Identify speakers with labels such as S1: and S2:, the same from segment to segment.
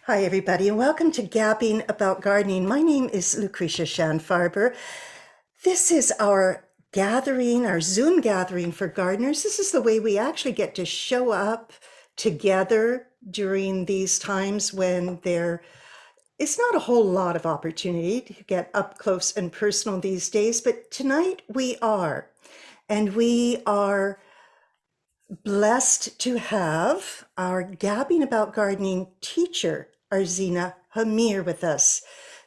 S1: Hi, everybody, and welcome to Gabbing About Gardening. My name is Lucretia Shanfarber. This is our gathering, our Zoom gathering for gardeners. This is the way we actually get to show up together during these times when there is not a whole lot of opportunity to get up close and personal these days, but tonight we are. And we are blessed to have our Gabbing About Gardening teacher, Arzeena Hamir, with us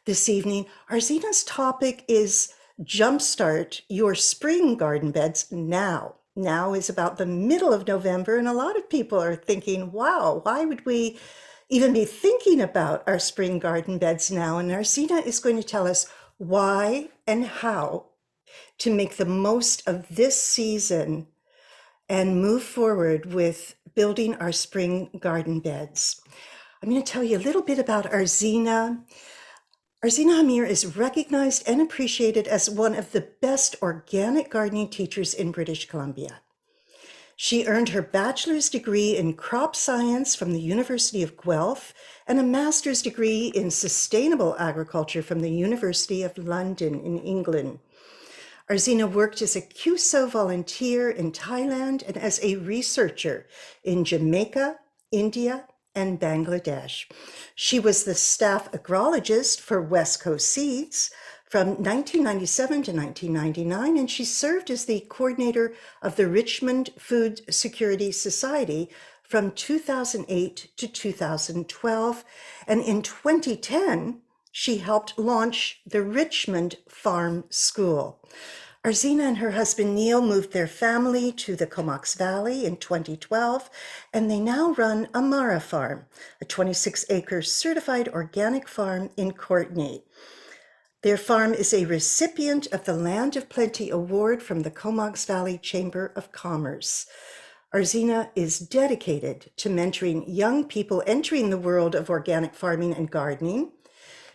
S1: this evening. Arzeena's topic is Jumpstart Your Spring Garden Beds Now. Now is about the middle of November, and a lot of people are thinking, wow, why would we even be thinking about our spring garden beds now? And Arzeena is going to tell us why and how to make the most of this season and move forward with building our spring garden beds. I'm going to tell you a little bit about Arzeena. Arzeena Hamir is recognized and appreciated as one of the best organic gardening teachers in British Columbia. She earned her bachelor's degree in crop science from the University of Guelph and a master's degree in sustainable agriculture from the University of London in England. Arzeena worked as a QSO volunteer in Thailand and as a researcher in Jamaica, India, and Bangladesh. She was the staff agrologist for West Coast Seeds from 1997 to 1999, and she served as the coordinator of the Richmond Food Security Society from 2008 to 2012. And in 2010, she helped launch the Richmond Farm School. Arzeena and her husband Neil moved their family to the Comox Valley in 2012, and they now run Amara Farm, a 26-acre certified organic farm in Courtenay. Their farm is a recipient of the Land of Plenty Award from the Comox Valley Chamber of Commerce. Arzeena is dedicated to mentoring young people entering the world of organic farming and gardening.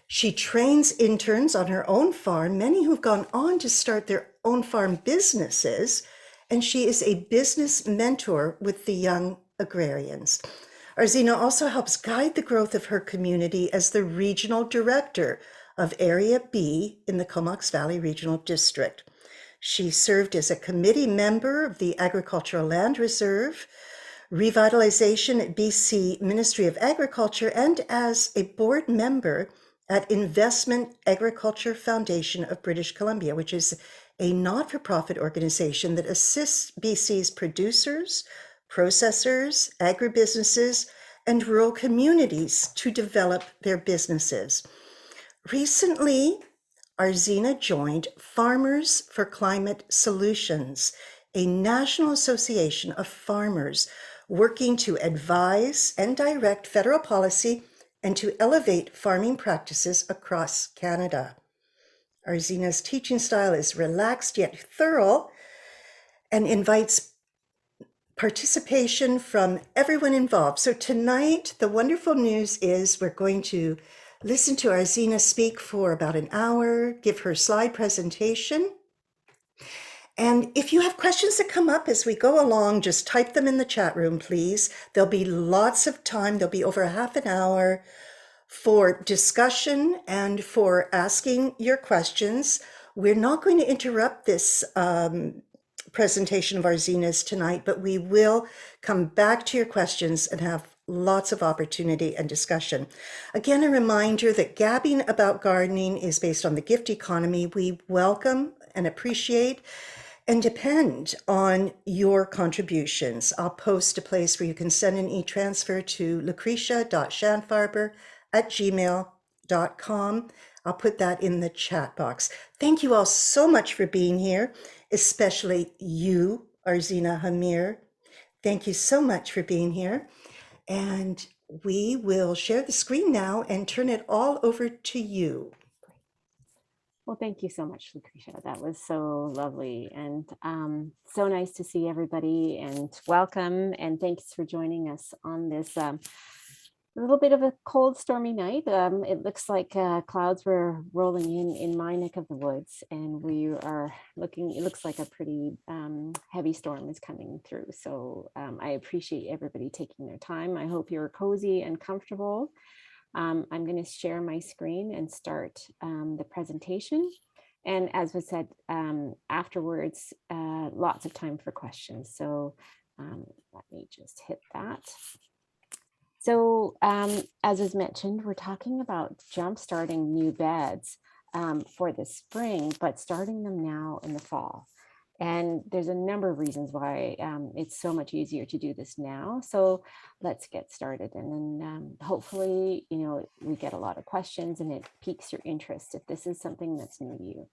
S1: She trains interns on her own farm, many who've gone on to start their own farm businesses, and she is a business mentor with the young agrarians. Arzeena also helps guide the growth of her community as the regional director of Area B in the Comox Valley Regional District. She served as a committee member of the Agricultural Land Reserve, Revitalization at BC Ministry of Agriculture, and as a board member at Investment Agriculture Foundation of British Columbia, which is a not-for-profit organization that assists BC's producers, processors, agribusinesses, and rural communities to develop their businesses. Recently, Arzeena joined Farmers for Climate Solutions, a national association of farmers working to advise and direct federal policy and to elevate farming practices across Canada. Arzeena's teaching style is relaxed yet thorough and invites participation from everyone involved. So tonight, the wonderful news is we're going to listen to Arzeena speak for about an hour, give her slide presentation. And if you have questions that come up as we go along, just type them in the chat room, please. There'll be lots of time. There'll be over half an hour for discussion and for asking your questions. We're not going to interrupt this presentation of Arzeena's tonight, but we will come back to your questions and have lots of opportunity and discussion. Again, a reminder that Gabbing About Gardening is based on the gift economy. We welcome and appreciate and depend on your contributions. I'll post a place where you can send an e-transfer to lucretia.shanfarber@gmail.com. I'll put that in the chat box. Thank you all so much for being here, especially you, Arzeena Hamir. Thank you so much for being here. And we will share the screen now and turn it all over to you.
S2: Well, thank you so much, Lucretia. That was so lovely and so nice to see everybody, and welcome and thanks for joining us on this a little bit of a cold, stormy night. It looks like clouds were rolling in my neck of the woods, and we are looking, it looks like a pretty heavy storm is coming through. So I appreciate everybody taking their time. I hope you're cozy and comfortable. I'm going to share my screen and start the presentation. And as was said, afterwards, lots of time for questions. So let me just hit that. So as was mentioned, we're talking about jumpstarting new beds for the spring, but starting them now in the fall. And there's a number of reasons why it's so much easier to do this now. So let's get started. And then hopefully, we get a lot of questions and it piques your interest if this is something that's new to you.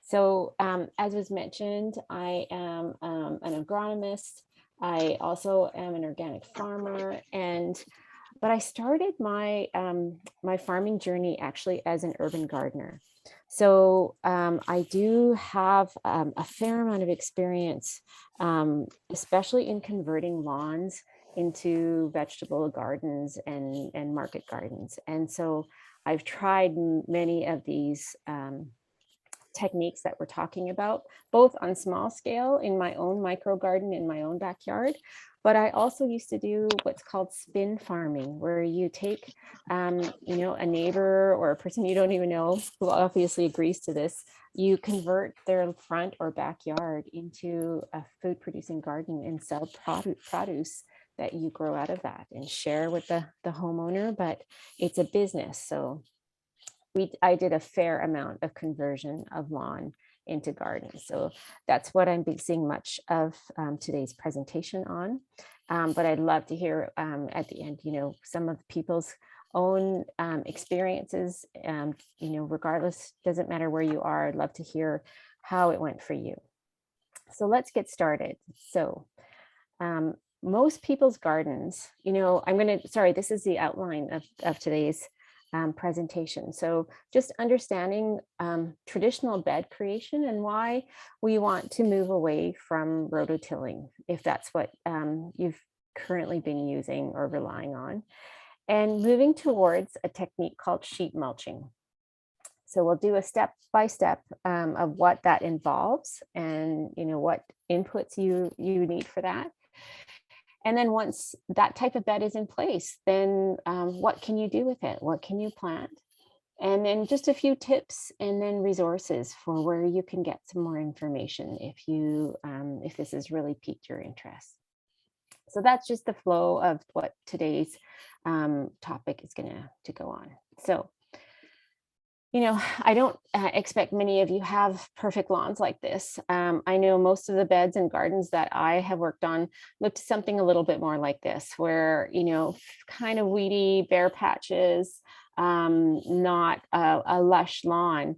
S2: So as was mentioned, I am an agronomist. I also am an organic farmer, but I started my my farming journey actually as an urban gardener. So I do have a fair amount of experience, especially in converting lawns into vegetable gardens and market gardens. And so I've tried many of these techniques that we're talking about, both on small scale in my own micro garden in my own backyard. But I also used to do what's called spin farming, where you take, a neighbor or a person you don't even know who obviously agrees to this, you convert their front or backyard into a food producing garden and sell produce that you grow out of that and share with the homeowner, but it's a business. So I did a fair amount of conversion of lawn into gardens. So that's what I'm basing much of today's presentation on. But I'd love to hear at the end, some of people's own experiences, regardless, doesn't matter where you are, I'd love to hear how it went for you. So let's get started. So most people's gardens, this is the outline of today's presentation. So just understanding traditional bed creation and why we want to move away from rototilling, if that's what you've currently been using or relying on, and moving towards a technique called sheet mulching. So we'll do a step-by-step of what that involves and what inputs you need for that. And then once that type of bed is in place, then what can you do with it? What can you plant? And then just a few tips and then resources for where you can get some more information if this has really piqued your interest. So that's just the flow of what today's topic is going to go on. So I don't expect many of you have perfect lawns like this. I know most of the beds and gardens that I have worked on looked something a little bit more like this, where, kind of weedy, bare patches, not a lush lawn.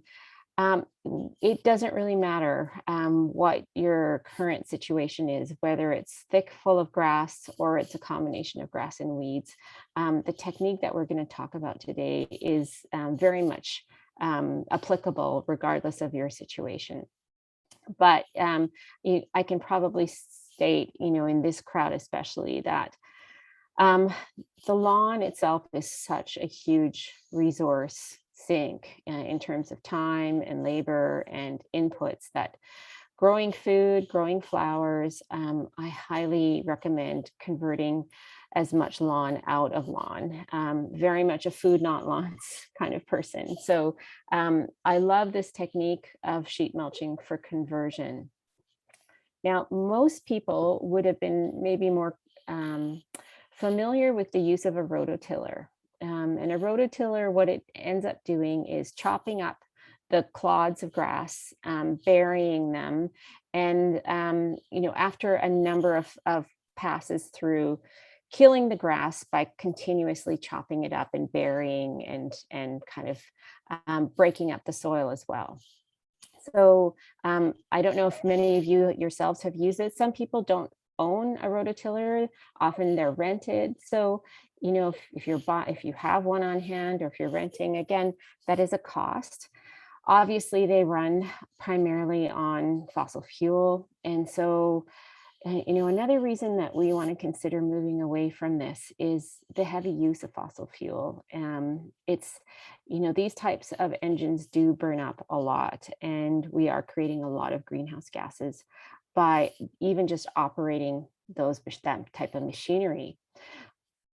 S2: It doesn't really matter what your current situation is, whether it's thick, full of grass, or it's a combination of grass and weeds. The technique that we're going to talk about today is very much applicable regardless of your situation. But I can probably state, in this crowd especially, that the lawn itself is such a huge resource sink in terms of time and labor and inputs that growing food, growing flowers, I highly recommend converting as much lawn out of lawn. Very much a food, not lawns kind of person. So I love this technique of sheet mulching for conversion. Now, most people would have been maybe more familiar with the use of a rototiller. And a rototiller, what it ends up doing is chopping up the clods of grass, burying them, and after a number of passes through, killing the grass by continuously chopping it up and burying and kind of breaking up the soil as well. So I don't know if many of you yourselves have used it. Some people don't own a rototiller. Often they're rented. So, if you have one on hand or if you're renting, again, that is a cost. Obviously, they run primarily on fossil fuel. And so, another reason that we want to consider moving away from this is the heavy use of fossil fuel. These types of engines do burn up a lot, and we are creating a lot of greenhouse gases by even just operating that type of machinery.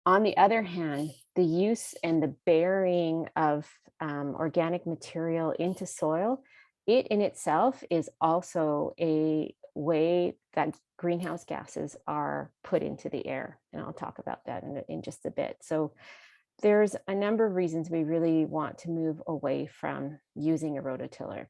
S2: On the other hand, the use and the burying of organic material into soil, it in itself is also a way that greenhouse gases are put into the air. And I'll talk about that in just a bit. So there's a number of reasons we really want to move away from using a rototiller.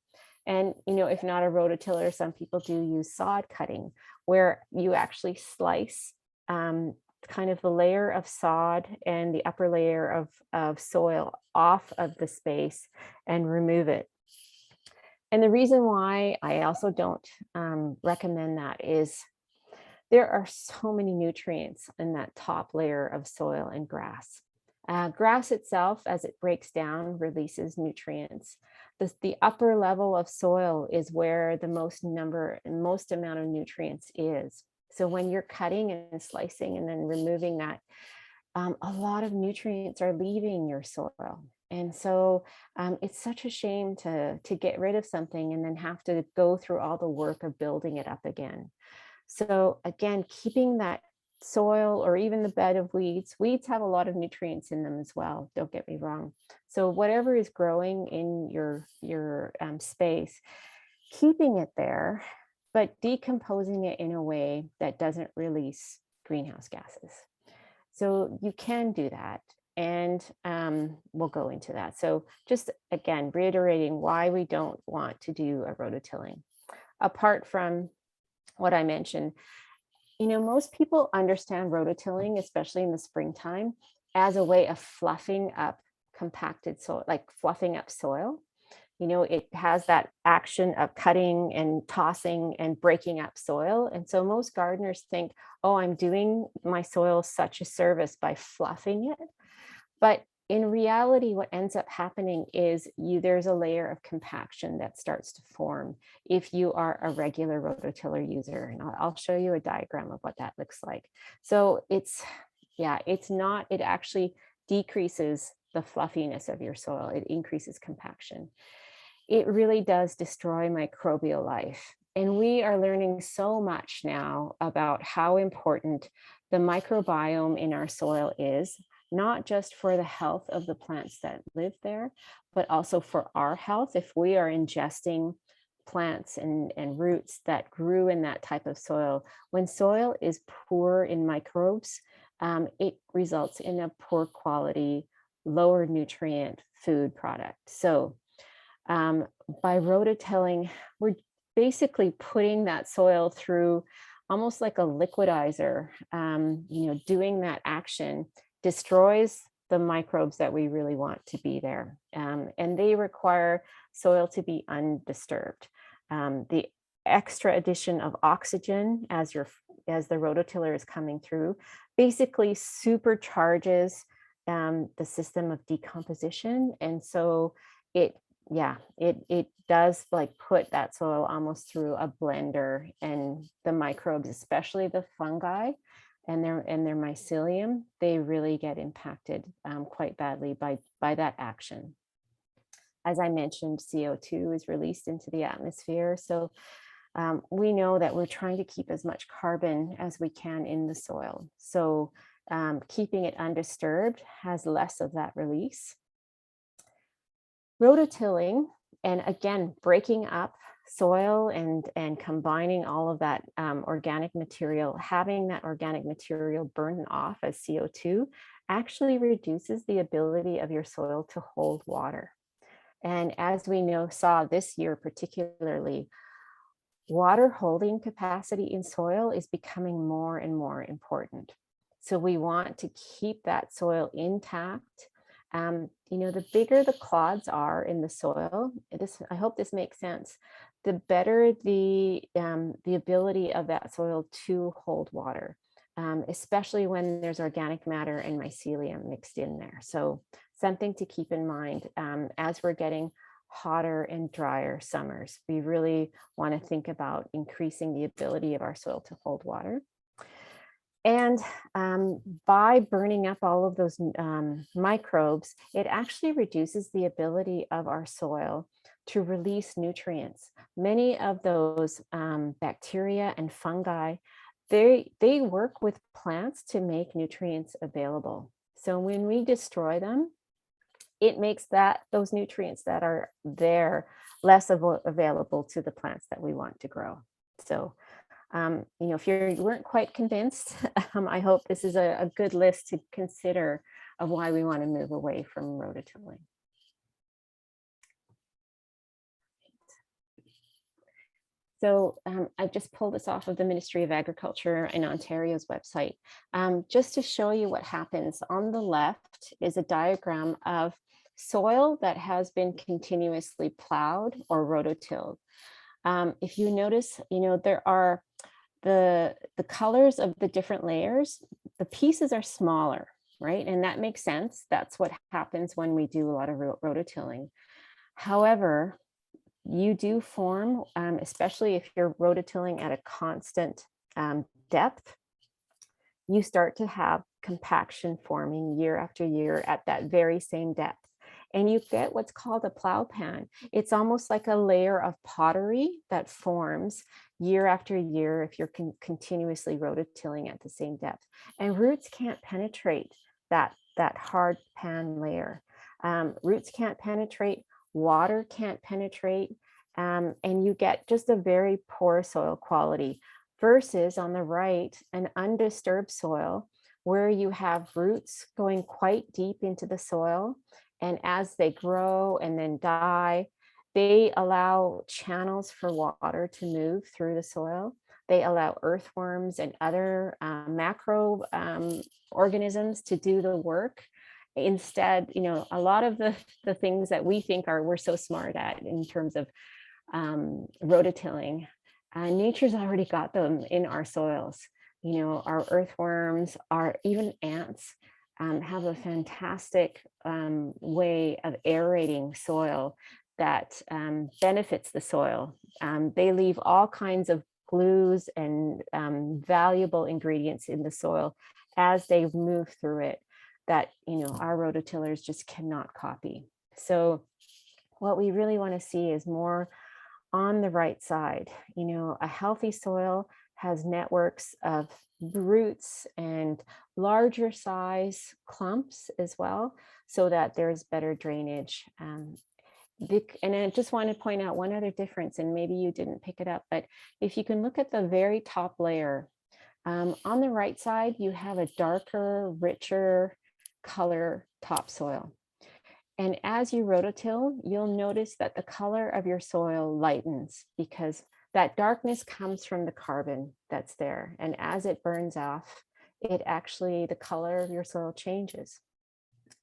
S2: And, if not a rototiller, some people do use sod cutting, where you actually slice um, kind of the layer of sod and the upper layer of soil off of the space and remove it. And the reason why I also don't recommend that is there are so many nutrients in that top layer of soil and grass. Grass itself, as it breaks down, releases nutrients. The upper level of soil is where the most amount of nutrients is. So when you're cutting and slicing and then removing that, a lot of nutrients are leaving your soil. And so it's such a shame to get rid of something and then have to go through all the work of building it up again. So again, keeping that soil or even the bed of weeds have a lot of nutrients in them as well. Don't get me wrong. So whatever is growing in your space, keeping it there, but decomposing it in a way that doesn't release greenhouse gases. So you can do that. And we'll go into that. So just again, reiterating why we don't want to do a rototilling. Apart from what I mentioned, most people understand rototilling, especially in the springtime, as a way of fluffing up compacted soil, like fluffing up soil. It has that action of cutting and tossing and breaking up soil. And so most gardeners think, oh, I'm doing my soil such a service by fluffing it. But in reality, what ends up happening is there's a layer of compaction that starts to form if you are a regular rototiller user. And I'll show you a diagram of what that looks like. So it actually decreases the fluffiness of your soil. It increases compaction. It really does destroy microbial life. And we are learning so much now about how important the microbiome in our soil is, not just for the health of the plants that live there, but also for our health. If we are ingesting plants and roots that grew in that type of soil, when soil is poor in microbes, it results in a poor quality, lower nutrient food product. So by rototilling, we're basically putting that soil through almost like a liquidizer. Doing that action destroys the microbes that we really want to be there. And they require soil to be undisturbed. The extra addition of oxygen as the rototiller is coming through basically supercharges the system of decomposition. And so it does like put that soil almost through a blender, and the microbes, especially the fungi and their mycelium, they really get impacted quite badly by that action. As I mentioned, CO2 is released into the atmosphere. So we know that we're trying to keep as much carbon as we can in the soil. So keeping it undisturbed has less of that release. Rototilling, and again, breaking up soil and combining all of that organic material, having that organic material burn off as CO2 actually reduces the ability of your soil to hold water. And as we saw this year particularly, water holding capacity in soil is becoming more and more important. So we want to keep that soil intact. The bigger the clods are in the soil, I hope this makes sense, the better the ability of that soil to hold water, especially when there's organic matter and mycelium mixed in there. So something to keep in mind as we're getting hotter and drier summers. We really want to think about increasing the ability of our soil to hold water. And by burning up all of those microbes, it actually reduces the ability of our soil to release nutrients. Many of those bacteria and fungi, They work with plants to make nutrients available. So when we destroy them, it makes those nutrients that are there less available to the plants that we want to grow. So if you weren't quite convinced, I hope this is a good list to consider of why we want to move away from rototilling. So I've just pulled this off of the Ministry of Agriculture in Ontario's website, just to show you what happens. On the left is a diagram of soil that has been continuously plowed or rototilled. If you notice, there are the colors of the different layers, the pieces are smaller, right? And that makes sense. That's what happens when we do a lot of rototilling. However, you do form, especially if you're rototilling at a constant depth, you start to have compaction forming year after year at that very same depth. And you get what's called a plow pan. It's almost like a layer of pottery that forms year after year if you're continuously rototilling at the same depth. And roots can't penetrate that hard pan layer. Roots can't penetrate, water can't penetrate, and you get just a very poor soil quality. Versus on the right, an undisturbed soil where you have roots going quite deep into the soil. And as they grow and then die, they allow channels for water to move through the soil. They allow earthworms and other macro organisms to do the work. Instead, a lot of the things that we think we're so smart at in terms of rototilling, nature's already got them in our soils. Our earthworms, even ants, have a fantastic way of aerating soil that benefits the soil. They leave all kinds of glues and valuable ingredients in the soil as they move through it that our rototillers just cannot copy. So what we really want to see is more on the right side. A healthy soil has networks of roots and larger size clumps as well, so that there's better drainage. And I just want to point out one other difference, and maybe you didn't pick it up, but if you can look at the very top layer, on the right side, you have a darker, richer color topsoil. And as you rototill, you'll notice that the color of your soil lightens because that darkness comes from the carbon that's there. And as it burns off, the color of your soil changes.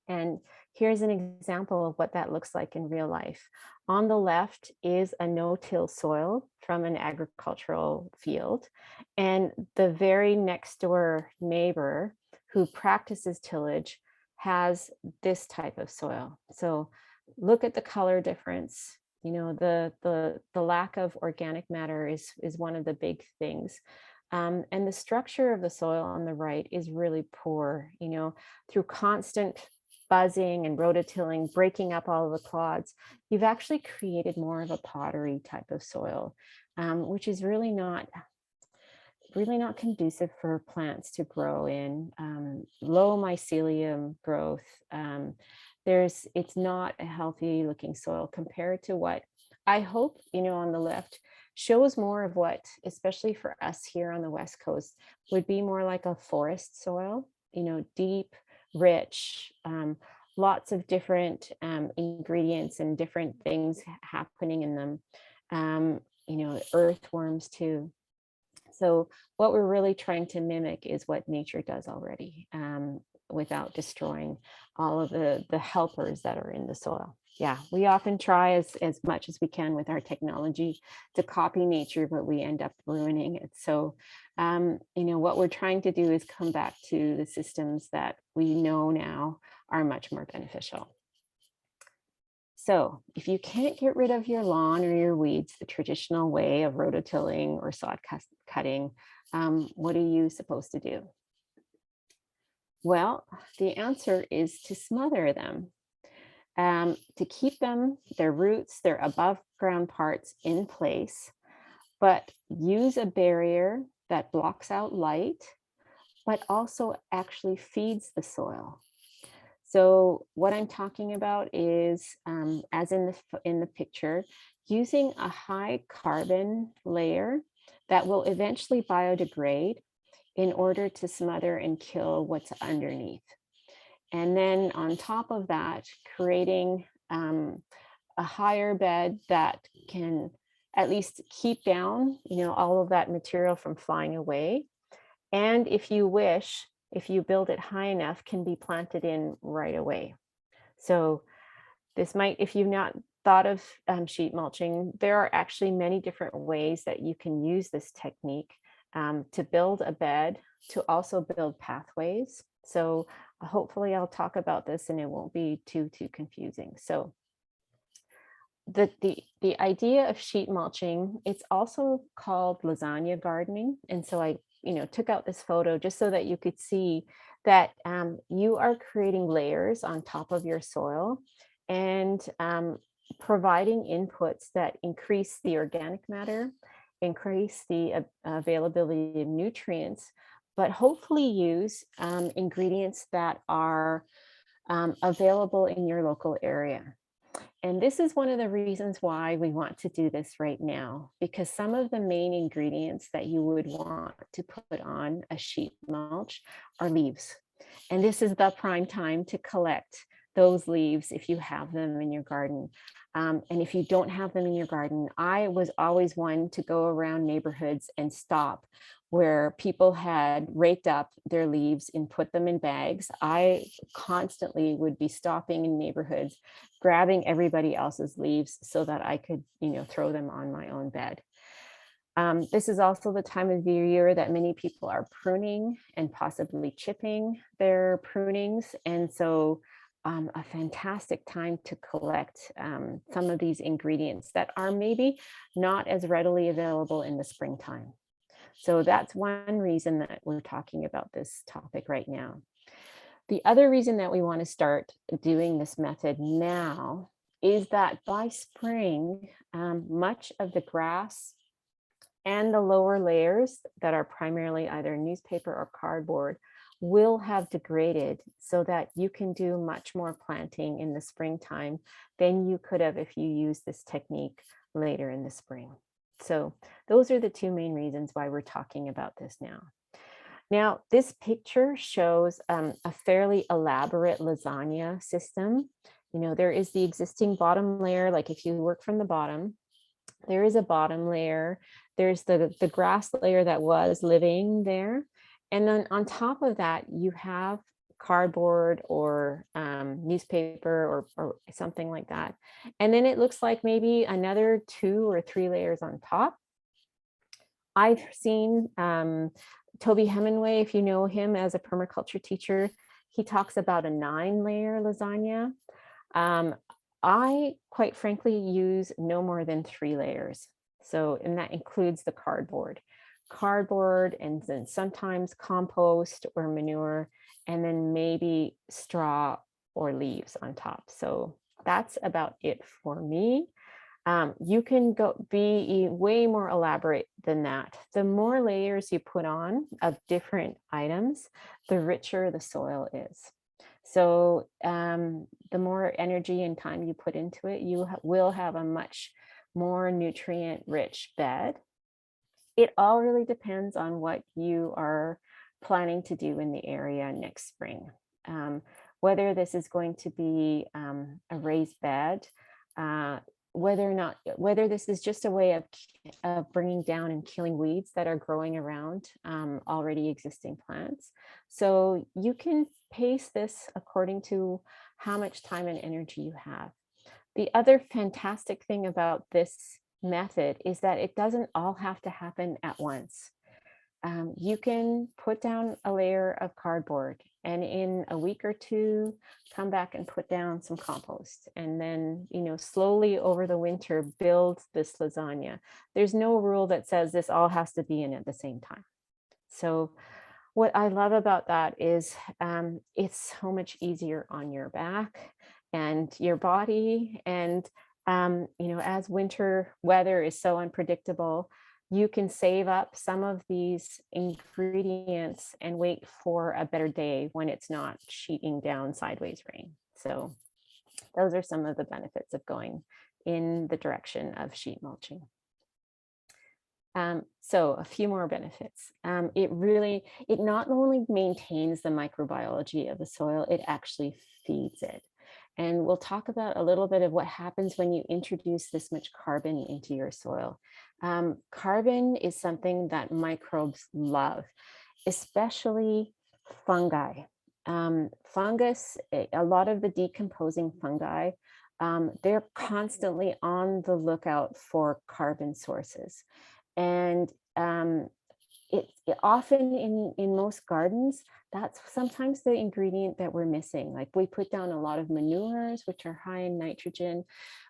S2: And here's an example of what that looks like in real life. On the left is a no-till soil from an agricultural field. And the very next door neighbor who practices tillage has this type of soil. So look at the color difference. The lack of organic matter is one of the big things. And the structure of the soil on the right is really poor, through constant buzzing and rototilling, breaking up all of the clods, you've actually created more of a pottery type of soil, which is really not conducive for plants to grow in. Low mycelium growth. It's not a healthy looking soil compared to what I hope, on the left shows more of what, especially for us here on the West Coast, would be more like a forest soil, deep, rich, lots of different ingredients and different things happening in them, earthworms too. So what we're really trying to mimic is what nature does already, without destroying all of the helpers that are in the soil. Yeah, we often try as much as we can with our technology to copy nature, but we end up ruining it. So, what we're trying to do is come back to the systems that we know now are much more beneficial. So if you can't get rid of your lawn or your weeds the traditional way of rototilling or sod cutting, what are you supposed to do? Well, the answer is to smother them, to keep their roots, their above ground parts in place, but use a barrier that blocks out light, but also actually feeds the soil. So what I'm talking about is, as in the picture, using a high carbon layer that will eventually biodegrade in order to smother and kill what's underneath. And then on top of that, creating a higher bed that can at least keep down, all of that material from flying away. And if you wish, if you build it high enough, can be planted in right away. So this might, if you've not thought of sheet mulching, there are actually many different ways that you can use this technique to build a bed, to also build pathways. So hopefully I'll talk about this and it won't be too confusing. So the idea of sheet mulching, it's also called lasagna gardening. And so I took out this photo just so that you could see that you are creating layers on top of your soil and providing inputs that increase the organic matter, increase the availability of nutrients, but hopefully use ingredients that are available in your local area. And this is one of the reasons why we want to do this right now, because some of the main ingredients that you would want to put on a sheet mulch are leaves. And this is the prime time to collect those leaves if you have them in your garden. And if you don't have them in your garden, I was always one to go around neighborhoods and stop where people had raked up their leaves and put them in bags. I constantly would be stopping in neighborhoods, grabbing everybody else's leaves so that I could, throw them on my own bed. This is also the time of the year that many people are pruning and possibly chipping their prunings. And so a fantastic time to collect some of these ingredients that are maybe not as readily available in the springtime. So that's one reason that we're talking about this topic right now. The other reason that we want to start doing this method now is that by spring, much of the grass and the lower layers that are primarily either newspaper or cardboard will have degraded so that you can do much more planting in the springtime than you could have if you used this technique later in the spring. So those are the two main reasons why we're talking about this now. Now, this picture shows a fairly elaborate lasagna system. There is the existing bottom layer, like if you work from the bottom, there is a bottom layer. There's the grass layer that was living there. And then on top of that, you have cardboard or newspaper or something like that. And then it looks like maybe another 2 or 3 layers on top. I've seen Toby Hemingway, if you know him as a permaculture teacher, he talks about a 9-layer lasagna. I quite frankly use no more than 3 layers. So, and that includes the cardboard and then sometimes compost or manure, and then maybe straw or leaves on top. So that's about it for me. You can be way more elaborate than that. The more layers you put on of different items, the richer the soil is. So the more energy and time you put into it, you will have a much more nutrient-rich bed. It all really depends on what you are planning to do in the area next spring. Whether this is going to be a raised bed, whether this is just a way of bringing down and killing weeds that are growing around already existing plants. So you can pace this according to how much time and energy you have. The other fantastic thing about this method is that it doesn't all have to happen at once. You can put down a layer of cardboard and in a week or 2, come back and put down some compost. And then, slowly over the winter, build this lasagna. There's no rule that says this all has to be in at the same time. So what I love about that is it's so much easier on your back and your body. And, as winter weather is so unpredictable, you can save up some of these ingredients and wait for a better day when it's not sheeting down sideways rain. So those are some of the benefits of going in the direction of sheet mulching. So a few more benefits. It not only maintains the microbiology of the soil, it actually feeds it. And we'll talk about a little bit of what happens when you introduce this much carbon into your soil. Carbon is something that microbes love, especially fungi. Fungus, a lot of the decomposing fungi, they're constantly on the lookout for carbon sources. And it often in most gardens, that's sometimes the ingredient that we're missing. Like we put down a lot of manures, which are high in nitrogen.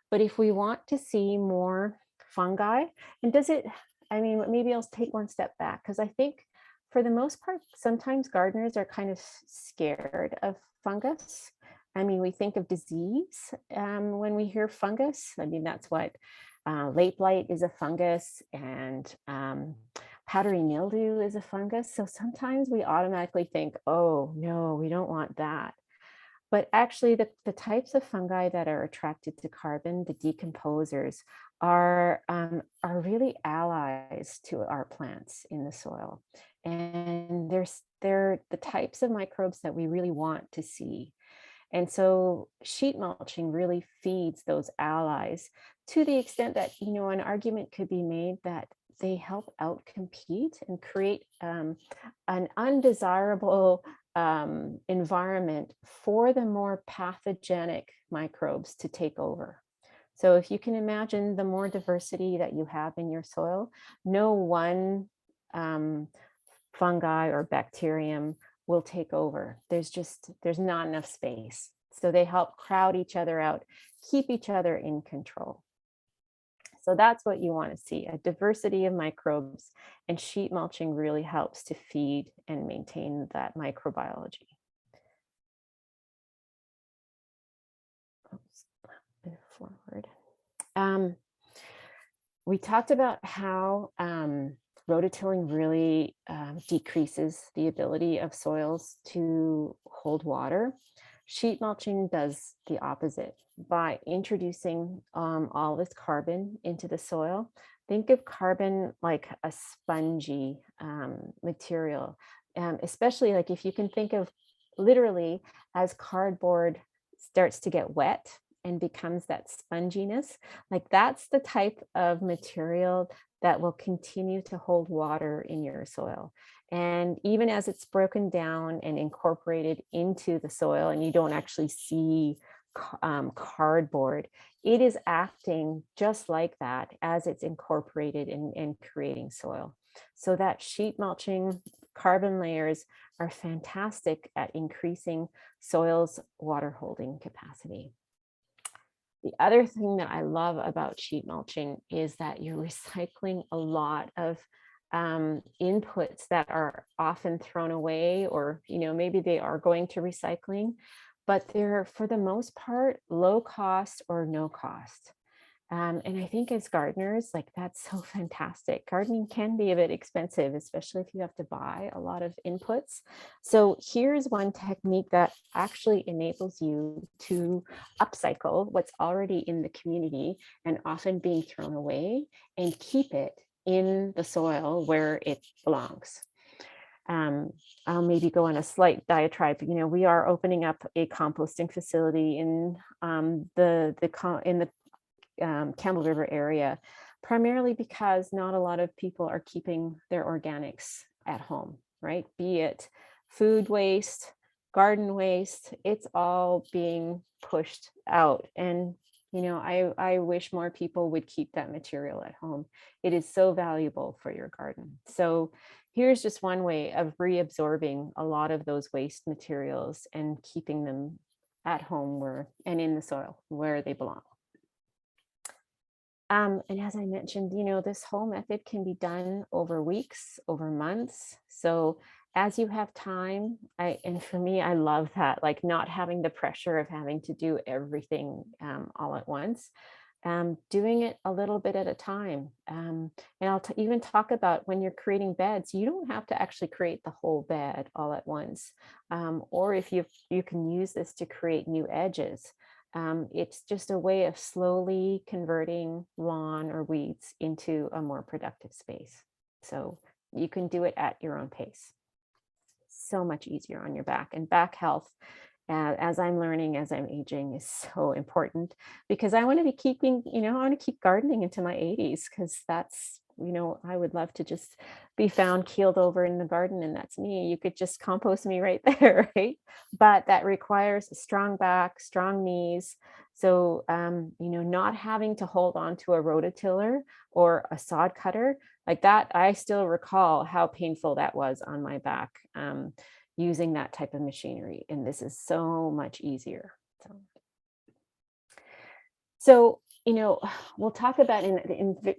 S2: But if we want to see more fungi, and maybe I'll take one step back, because I think for the most part, sometimes gardeners are kind of scared of fungus. I mean, we think of disease when we hear fungus. I mean, that's what late blight is a fungus, and powdery mildew is a fungus. So sometimes we automatically think, oh, no, we don't want that. But actually, the types of fungi that are attracted to carbon, the decomposers, are really allies to our plants in the soil. And they're the types of microbes that we really want to see. And so sheet mulching really feeds those allies to the extent that, an argument could be made that they help outcompete and create an undesirable environment for the more pathogenic microbes to take over. So if you can imagine, the more diversity that you have in your soil, no one fungi or bacterium will take over. There's not enough space. So they help crowd each other out, keep each other in control. So that's what you want to see, a diversity of microbes, and sheet mulching really helps to feed and maintain that microbiology. Oops, a bit forward. We talked about how rototilling really decreases the ability of soils to hold water. Sheet mulching does the opposite by introducing all this carbon into the soil. Think of carbon like a spongy material, especially like if you can think of literally as cardboard starts to get wet and becomes that sponginess, like that's the type of material that will continue to hold water in your soil. And even as it's broken down and incorporated into the soil, and you don't actually see cardboard, it is acting just like that as it's incorporated in creating soil. So that sheet mulching carbon layers are fantastic at increasing soil's water holding capacity. The other thing that I love about sheet mulching is that you're recycling a lot of inputs that are often thrown away, or maybe they are going to recycling, but they're for the most part low cost or no cost. And I think as gardeners, like that's so fantastic. Gardening can be a bit expensive, especially if you have to buy a lot of inputs. So here's one technique that actually enables you to upcycle what's already in the community and often being thrown away, and keep it in the soil where it belongs. I'll maybe go on a slight diatribe. We are opening up a composting facility in the Campbell River area, primarily because not a lot of people are keeping their organics at home, right? Be it food waste, garden waste, it's all being pushed out. And, I wish more people would keep that material at home. It is so valuable for your garden. So here's just one way of reabsorbing a lot of those waste materials and keeping them at home and in the soil where they belong. And as I mentioned, this whole method can be done over weeks, over months. So as you have time, and for me, I love that, like not having the pressure of having to do everything all at once. doing it a little bit at a time. And I'll even talk about when you're creating beds, you don't have to actually create the whole bed all at once. Or if you can use this to create new edges. It's just a way of slowly converting lawn or weeds into a more productive space. So you can do it at your own pace. So much easier on your back, and back health, as I'm learning as I'm aging, is so important, because I want to be keeping, I want to keep gardening into my 80s, because that's, I would love to just be found keeled over in the garden, and that's me. You could just compost me right there, right? But that requires a strong back, strong knees. So, not having to hold on to a rototiller or a sod cutter like that. I still recall how painful that was on my back. Using that type of machinery, and this is so much easier. So, we'll talk about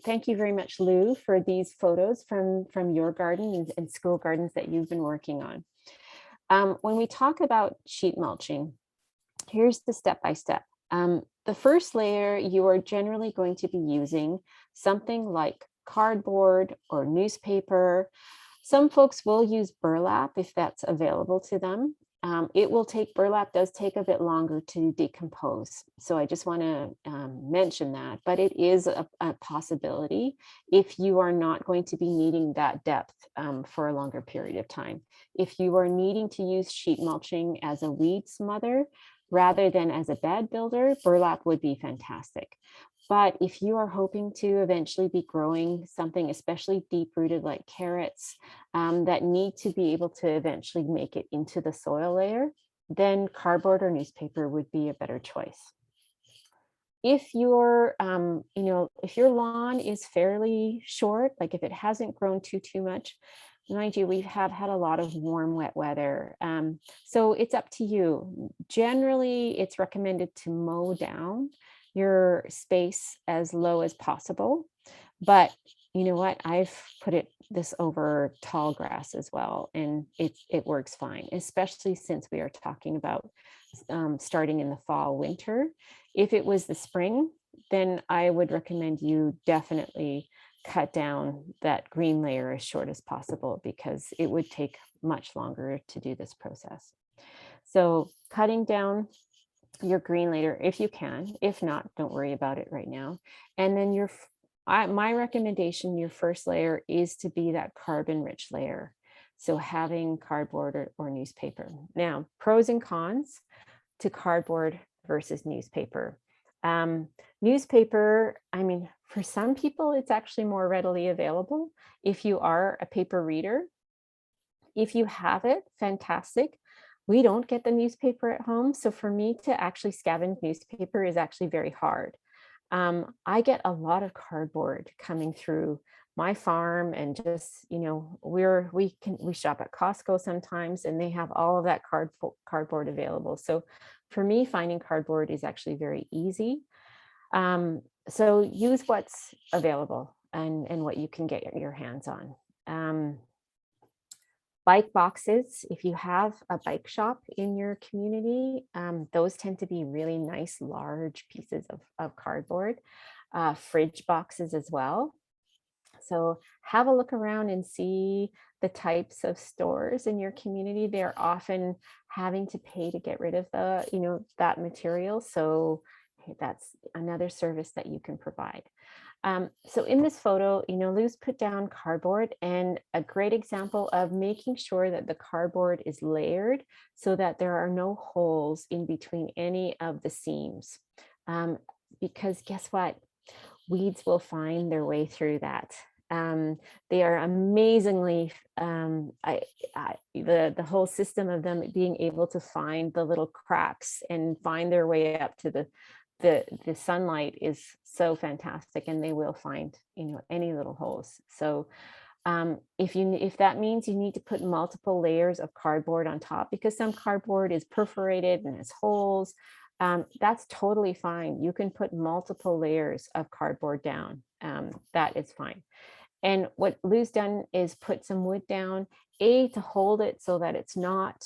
S2: thank you very much, Lou, for these photos from your garden and school gardens that you've been working on. When we talk about sheet mulching, here's the step-by-step. The first layer, you are generally going to be using something like cardboard or newspaper. Some folks will use burlap if that's available to them. Burlap does take a bit longer to decompose. So I just want to mention that, but it is a possibility if you are not going to be needing that depth for a longer period of time. If you are needing to use sheet mulching as a weed smother rather than as a bed builder, burlap would be fantastic. But if you are hoping to eventually be growing something, especially deep-rooted like carrots, that need to be able to eventually make it into the soil layer, then cardboard or newspaper would be a better choice. If your lawn is fairly short, like if it hasn't grown too much, mind you, we have had a lot of warm, wet weather. So it's up to you. Generally, it's recommended to mow down your space as low as possible. But you know what? I've put this over tall grass as well, and it works fine, especially since we are talking about starting in the fall, winter. If it was the spring, then I would recommend you definitely cut down that green layer as short as possible, because it would take much longer to do this process. So cutting down your green layer if you can. If not, don't worry about it right now. And then my recommendation, your first layer is to be that carbon rich layer. So having cardboard or newspaper. Now, pros and cons to cardboard versus newspaper. Newspaper, for some people, it's actually more readily available if you are a paper reader. If you have it, fantastic. We don't get the newspaper at home. So for me to actually scavenge newspaper is actually very hard. I get a lot of cardboard coming through my farm, and just, we shop at Costco sometimes, and they have all of that cardboard available. So for me, finding cardboard is actually very easy. So use what's available and what you can get your hands on. Bike boxes, if you have a bike shop in your community, those tend to be really nice, large pieces of cardboard. Fridge boxes as well. So have a look around and see the types of stores in your community. They're often having to pay to get rid of that material. So that's another service that you can provide. So in this photo, Lou's put down cardboard, and a great example of making sure that the cardboard is layered so that there are no holes in between any of the seams. Because guess what? Weeds will find their way through that. They are amazingly, the whole system of them being able to find the little cracks and find their way up to the sunlight is so fantastic, and they will find any little holes. So if that means you need to put multiple layers of cardboard on top because some cardboard is perforated and has holes, that's totally fine. You can put multiple layers of cardboard down. That is fine. And what Lou's done is put some wood down, to hold it so that it's not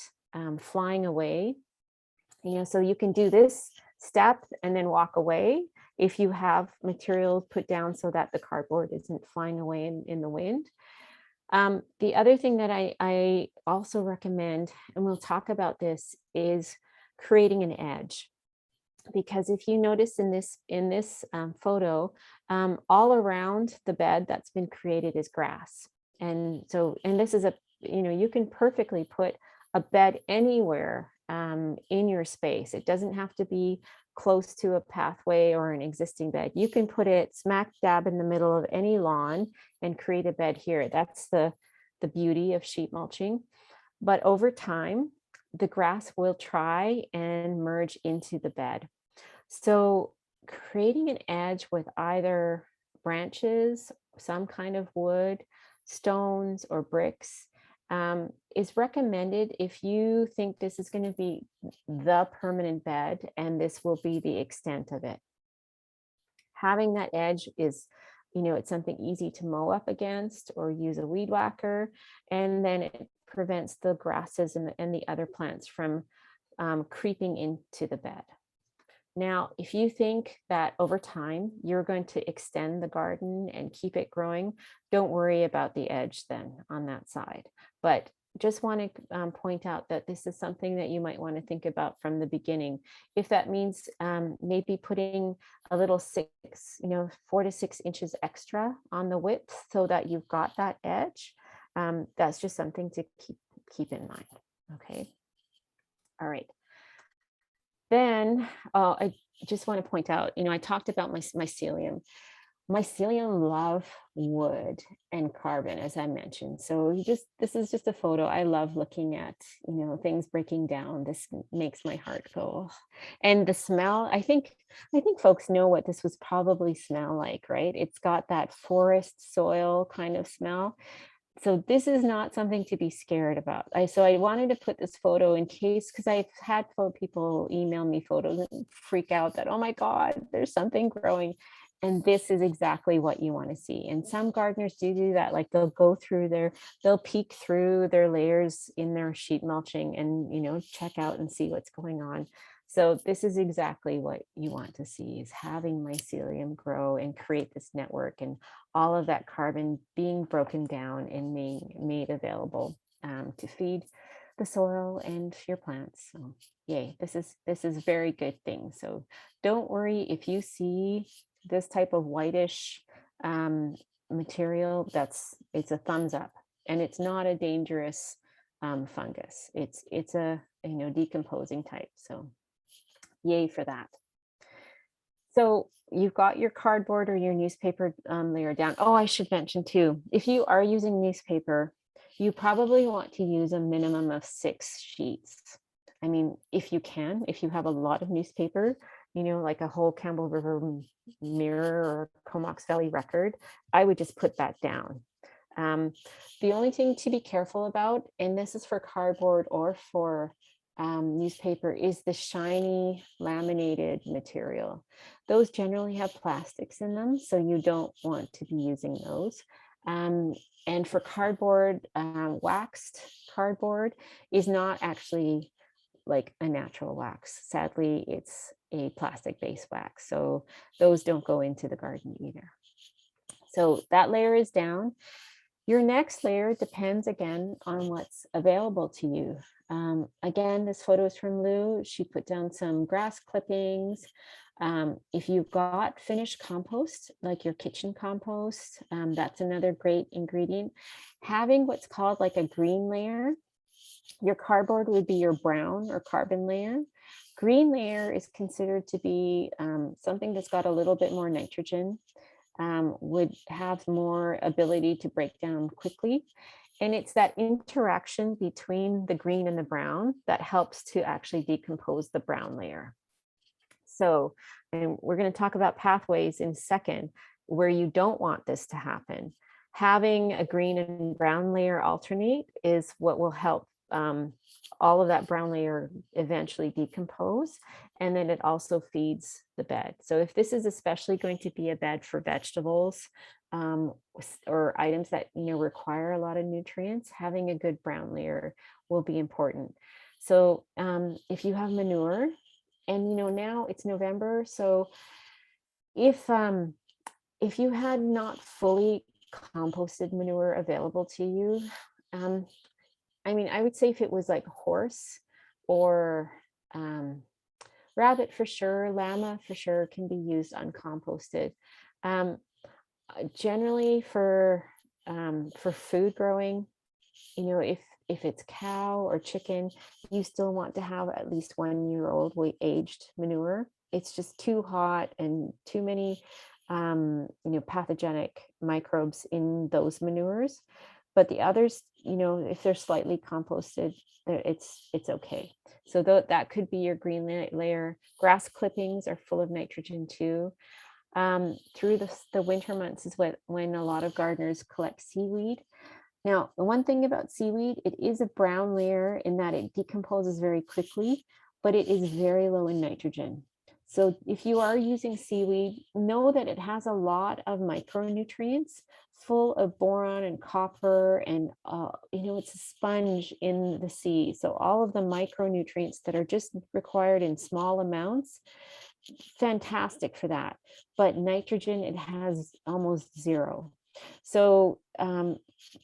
S2: flying away. So you can do this step and then walk away. if you have material put down so that the cardboard isn't flying away in the wind. The other thing that I also recommend, and we'll talk about this, is creating an edge. Because if you notice in this photo, all around the bed that's been created is grass. And so, and this is a, you can perfectly put a bed anywhere in your space. It doesn't have to be close to a pathway or an existing bed. You can put it smack dab in the middle of any lawn and create a bed here. That's the beauty of sheet mulching. But over time, the grass will try and merge into the bed. So creating an edge with either branches, some kind of wood, stones, or bricks is recommended if you think this is going to be the permanent bed and this will be the extent of it. Having that edge is, it's something easy to mow up against or use a weed whacker, and then it prevents the grasses and the other plants from creeping into the bed. Now, if you think that over time you're going to extend the garden and keep it growing, don't worry about the edge then on that side. But just want to point out that this is something that you might want to think about from the beginning. If that means maybe putting a little 4 to 6 inches extra on the width so that you've got that edge, that's just something to keep in mind. Okay. All right. Then I just want to point out, I talked about my mycelium. Mycelium love wood and carbon, as I mentioned. So this is just a photo. I love looking at, things breaking down. This makes my heart go. And the smell, I think folks know what this was probably smell like, right? It's got that forest soil kind of smell. So this is not something to be scared about. So I wanted to put this photo in case, because I've had people email me photos and freak out that, oh my God, there's something growing. And this is exactly what you want to see. And some gardeners do that. Like they'll peek through their layers in their sheet mulching and, check out and see what's going on. So this is exactly what you want to see, is having mycelium grow and create this network, and all of that carbon being broken down and made available to feed the soil and your plants. So yay, this is a very good thing. So don't worry if you see this type of whitish material. It's a thumbs up, and it's not a dangerous fungus. It's a decomposing type. So yay for that. So you've got your cardboard or your newspaper layer down. Oh, I should mention too, if you are using newspaper, you probably want to use a minimum of 6 sheets. I mean, if you have a lot of newspaper, like a whole Campbell River Mirror or Comox Valley Record, I would just put that down. The only thing to be careful about, and this is for cardboard or for newspaper, is the shiny laminated material. Those generally have plastics in them, so you don't want to be using those. And for cardboard, waxed cardboard is not actually like a natural wax. Sadly, it's a plastic-based wax, so those don't go into the garden either. So that layer is down. Your next layer depends again on what's available to you. Again, this photo is from Lou. She put down some grass clippings. If you've got finished compost, like your kitchen compost, that's another great ingredient. Having what's called like a green layer. Your cardboard would be your brown or carbon layer. Green layer is considered to be something that's got a little bit more nitrogen. Would have more ability to break down quickly. And it's that interaction between the green and the brown that helps to actually decompose the brown layer. So, and we're going to talk about pathways in a second where you don't want this to happen. Having a green and brown layer alternate is what will help all of that brown layer eventually decompose, and then it also feeds the bed. So if this is especially going to be a bed for vegetables or items that require a lot of nutrients, having a good brown layer will be important. So if you have manure, and now it's November, so if you had not fully composted manure available to you, um, I mean, I would say if it was like horse or um, rabbit for sure, llama for sure can be used uncomposted. Um, Generally for food growing, you know, if it's cow or chicken, you still want to have at least 1 year old aged manure. It's just too hot and too many you know, pathogenic microbes in those manures. But the others, you know, if they're slightly composted, it's okay. So that could be your green layer. Grass clippings are full of nitrogen too. Through the winter months is when a lot of gardeners collect seaweed. Now, the one thing about seaweed, it is a brown layer in that it decomposes very quickly, but it is very low in nitrogen. So if you are using seaweed, know that it has a lot of micronutrients full of boron and copper, and you know, it's a sponge in the sea. So all of the micronutrients that are just required in small amounts, fantastic for that. But nitrogen, it has almost zero. So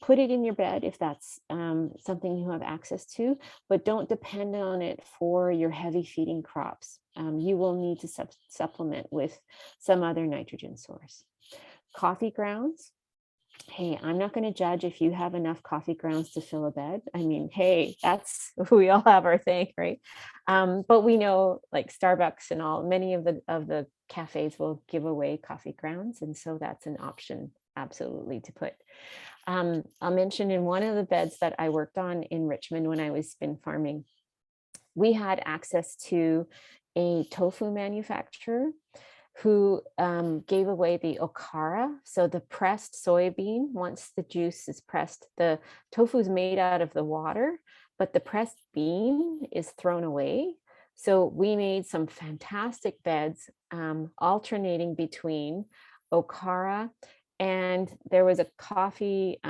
S2: put it in your bed if that's something you have access to, but don't depend on it for your heavy feeding crops. You will need to supplement with some other nitrogen source. Coffee grounds. Hey, I'm not going to judge if you have enough coffee grounds to fill a bed. I mean, hey, that's we all have our thing, right? But we know, like Starbucks and all, many of the cafes will give away coffee grounds, and so that's an option absolutely to put. I'll mention in one of the beds that I worked on in Richmond when I was spin farming, we had access to a tofu manufacturer who gave away the okara. So the pressed soybean, once the juice is pressed, the tofu is made out of the water, but the pressed bean is thrown away. So we made some fantastic beds alternating between okara, and there was a coffee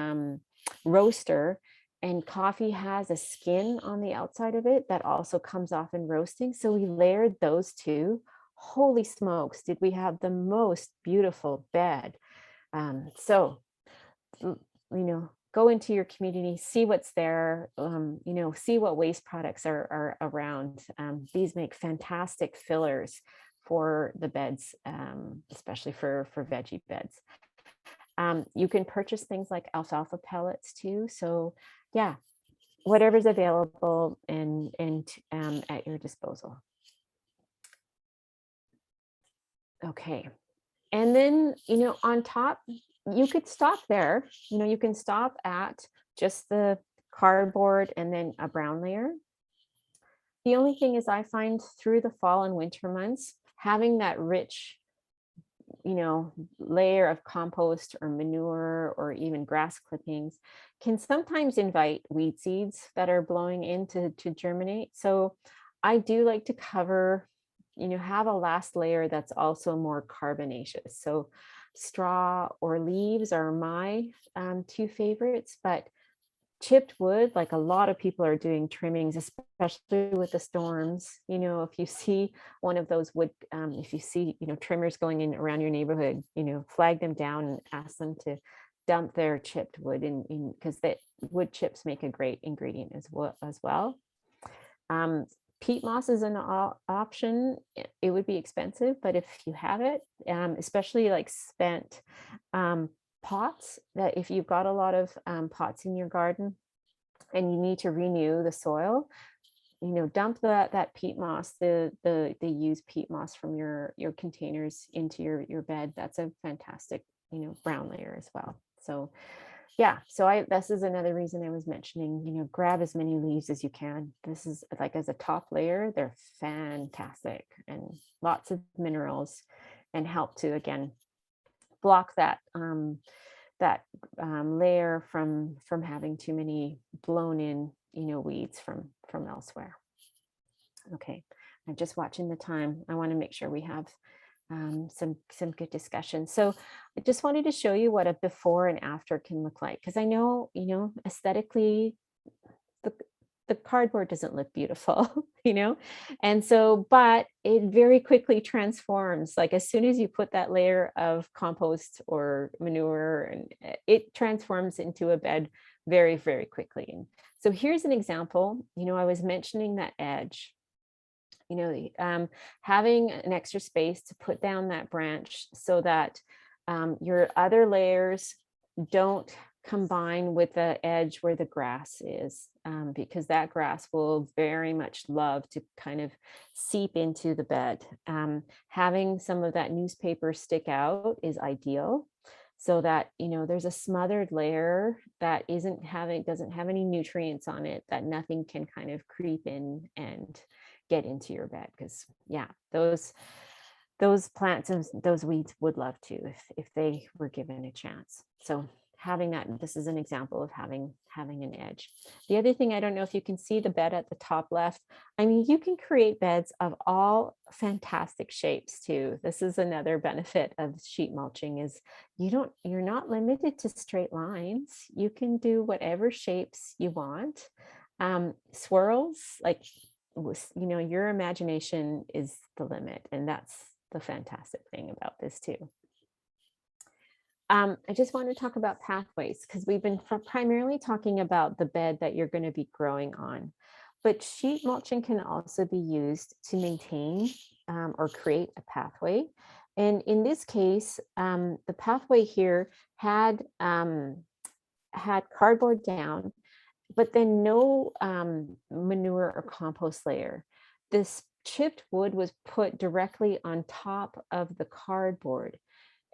S2: roaster, and coffee has a skin on the outside of it that also comes off in roasting. So we layered those two. Holy smokes, did we have the most beautiful bed. So, you know, go into your community, see what's there, you know, see what waste products are around. These make fantastic fillers for the beds, especially for veggie beds. You can purchase things like alfalfa pellets too. So yeah, whatever's available and at your disposal. Okay. And then, you know, on top, you could stop there. You know, you can stop at just the cardboard and then a brown layer. The only thing is I find through the fall and winter months, having that rich, you know, layer of compost or manure or even grass clippings can sometimes invite weed seeds that are blowing in to germinate. So I do like to cover, you know, have a last layer that's also more carbonaceous. So straw or leaves are my two favorites, but chipped wood, like a lot of people are doing trimmings, especially with the storms. You know, if you see one of those wood, if you see, you know, trimmers going in around your neighborhood, you know, flag them down and ask them to dump their chipped wood in, because that wood chips make a great ingredient as well. Peat moss is an option. It would be expensive, but if you have it, especially like spent pots, that if you've got a lot of pots in your garden and you need to renew the soil, you know, dump that peat moss, the used peat moss from your containers into your bed. That's a fantastic, you know, brown layer as well. So yeah, so this is another reason I was mentioning, you know, grab as many leaves as you can. This is like, as a top layer, they're fantastic and lots of minerals, and help to, again, block that layer from having too many blown in, you know, weeds from elsewhere. Okay, I'm just watching the time. I want to make sure we have some good discussion. So I just wanted to show you what a before and after can look like, because I know, you know, aesthetically the cardboard doesn't look beautiful, And so, but it very quickly transforms. Like as soon as you put that layer of compost or manure, and it transforms into a bed very, very quickly. And so here's an example. I was mentioning that edge. Having an extra space to put down that branch so that your other layers don't combine with the edge where the grass is, because that grass will very much love to kind of seep into the bed. Having some of that newspaper stick out is ideal, so that there's a smothered layer that doesn't have any nutrients on it, that nothing can kind of creep in and get into your bed. Because those plants and those weeds would love to, if they were given a chance. So having that, this is an example of having an edge. The other thing, I don't know if you can see the bed at the top left. I mean, you can create beds of all fantastic shapes too. This is another benefit of sheet mulching, is you're not limited to straight lines. You can do whatever shapes you want. Swirls, like, your imagination is the limit, and that's the fantastic thing about this too. I just want to talk about pathways, because we've been primarily talking about the bed that you're going to be growing on, but sheet mulching can also be used to maintain or create a pathway. And in this case, the pathway here had cardboard down, but then no manure or compost layer. This chipped wood was put directly on top of the cardboard.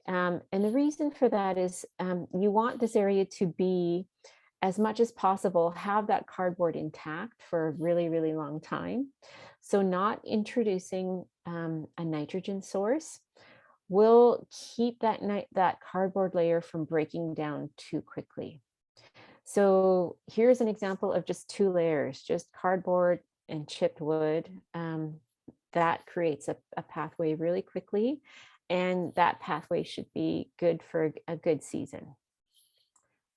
S2: And the reason for that is you want this area to be, as much as possible, have that cardboard intact for a really, really long time. So not introducing a nitrogen source will keep that cardboard layer from breaking down too quickly. So here's an example of just 2 layers, just cardboard and chipped wood. That creates a pathway really quickly, and that pathway should be good for a good season.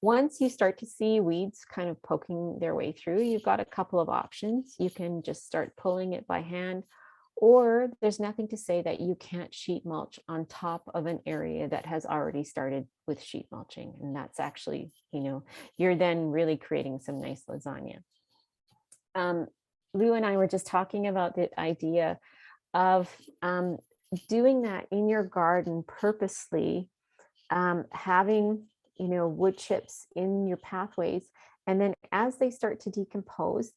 S2: Once you start to see weeds kind of poking their way through, you've got a couple of options. You can just start pulling it by hand, or there's nothing to say that you can't sheet mulch on top of an area that has already started with sheet mulching. And that's actually, you're then really creating some nice lasagna. Lou and I were just talking about the idea of doing that in your garden purposely, having wood chips in your pathways, and then as they start to decompose,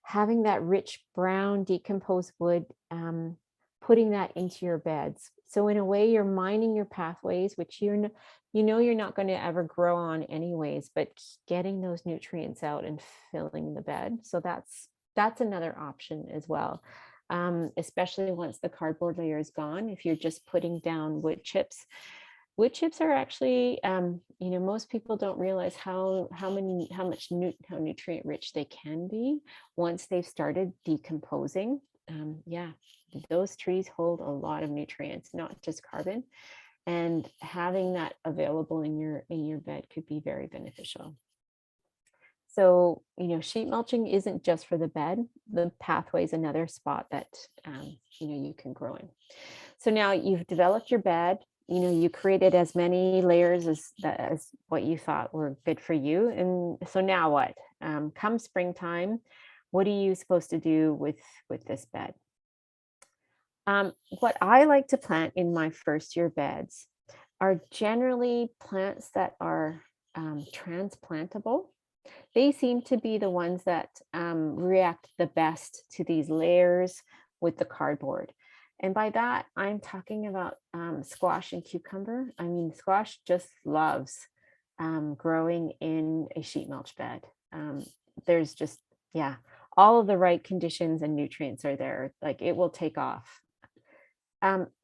S2: having that rich brown decomposed wood, putting that into your beds. So in a way, you're mining your pathways, which you're not going to ever grow on anyways, but getting those nutrients out and filling the bed. So that's another option as well. Especially once the cardboard layer is gone, if you're just putting down wood chips. Wood chips are actually, most people don't realize how nutrient rich they can be once they've started decomposing. Those trees hold a lot of nutrients, not just carbon, and having that available in your bed could be very beneficial. So, sheet mulching isn't just for the bed. The pathway is another spot that, you can grow in. So now you've developed your bed, you created as many layers as what you thought were good for you. And so now what? Come springtime, what are you supposed to do with this bed? What I like to plant in my first year beds are generally plants that are transplantable. They seem to be the ones that react the best to these layers with the cardboard. And by that, I'm talking about squash and cucumber. I mean, squash just loves growing in a sheet mulch bed. There's just, all of the right conditions and nutrients are there. Like, it will take off.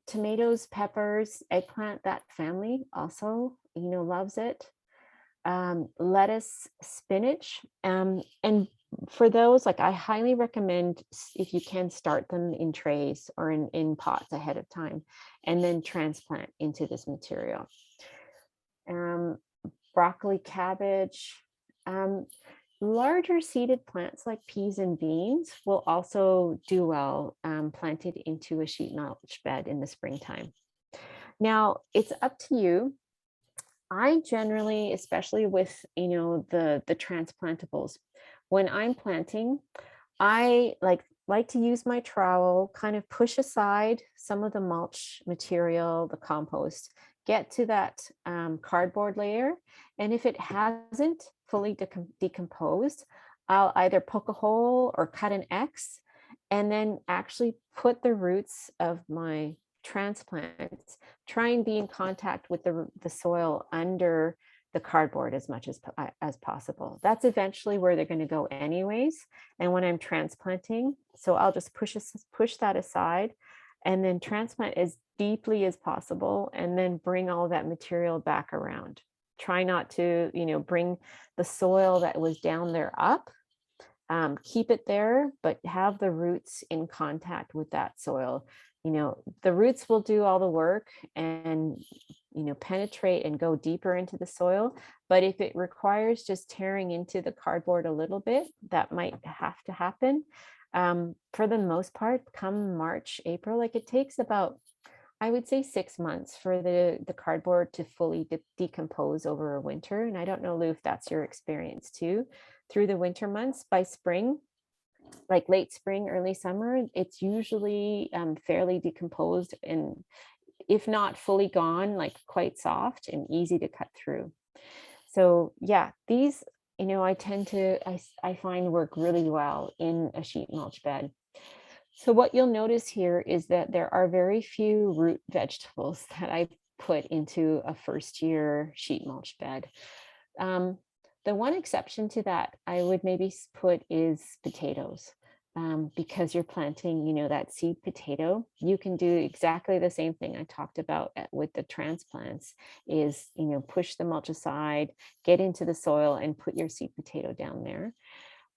S2: Tomatoes, peppers, eggplant, that family also, loves it. Lettuce, spinach, and for those, like, I highly recommend, if you can, start them in trays or in pots ahead of time, and then transplant into this material. Broccoli, cabbage, Larger seeded plants like peas and beans will also do well planted into a sheet mulch bed in the springtime. Now, it's up to you. I generally, especially with, the transplantables, when I'm planting, I like to use my trowel, kind of push aside some of the mulch material, the compost, get to that cardboard layer. And if it hasn't fully decomposed, I'll either poke a hole or cut an X and then actually put the roots of my transplants, try and be in contact with the soil under the cardboard as much as possible. That's eventually where they're going to go anyways. And when I'm transplanting, so I'll just push that aside and then transplant as deeply as possible and then bring all that material back around. Try not to, bring the soil that was down there up. Keep it there, but have the roots in contact with that soil. The roots will do all the work and, penetrate and go deeper into the soil. But if it requires just tearing into the cardboard a little bit, that might have to happen. For the most part, come March, April, like it takes about, I would say 6 months for the cardboard to fully decompose over a winter. And I don't know, Lou, if that's your experience too. Through the winter months, by spring, like late spring, early summer, it's usually fairly decomposed and if not fully gone, like quite soft and easy to cut through. So yeah, these, I find work really well in a sheet mulch bed. So what you'll notice here is that there are very few root vegetables that I put into a first year sheet mulch bed. Um, the one exception to that I would maybe put is potatoes. Because you're planting, that seed potato, you can do exactly the same thing I talked about with the transplants is, push the mulch aside, get into the soil and put your seed potato down there.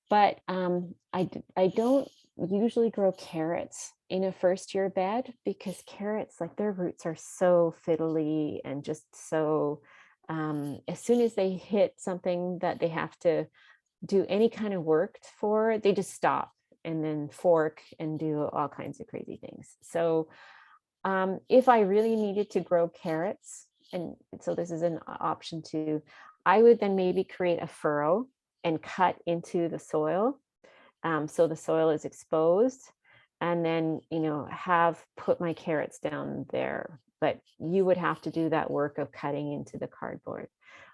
S2: But I don't usually grow carrots in a first year bed because carrots, like their roots are so fiddly and just so, as soon as they hit something that they have to do any kind of work for, they just stop and then fork and do all kinds of crazy things. So if I really needed to grow carrots, and so this is an option too, I would then maybe create a furrow and cut into the soil. So the soil is exposed and then, have put my carrots down there. But you would have to do that work of cutting into the cardboard.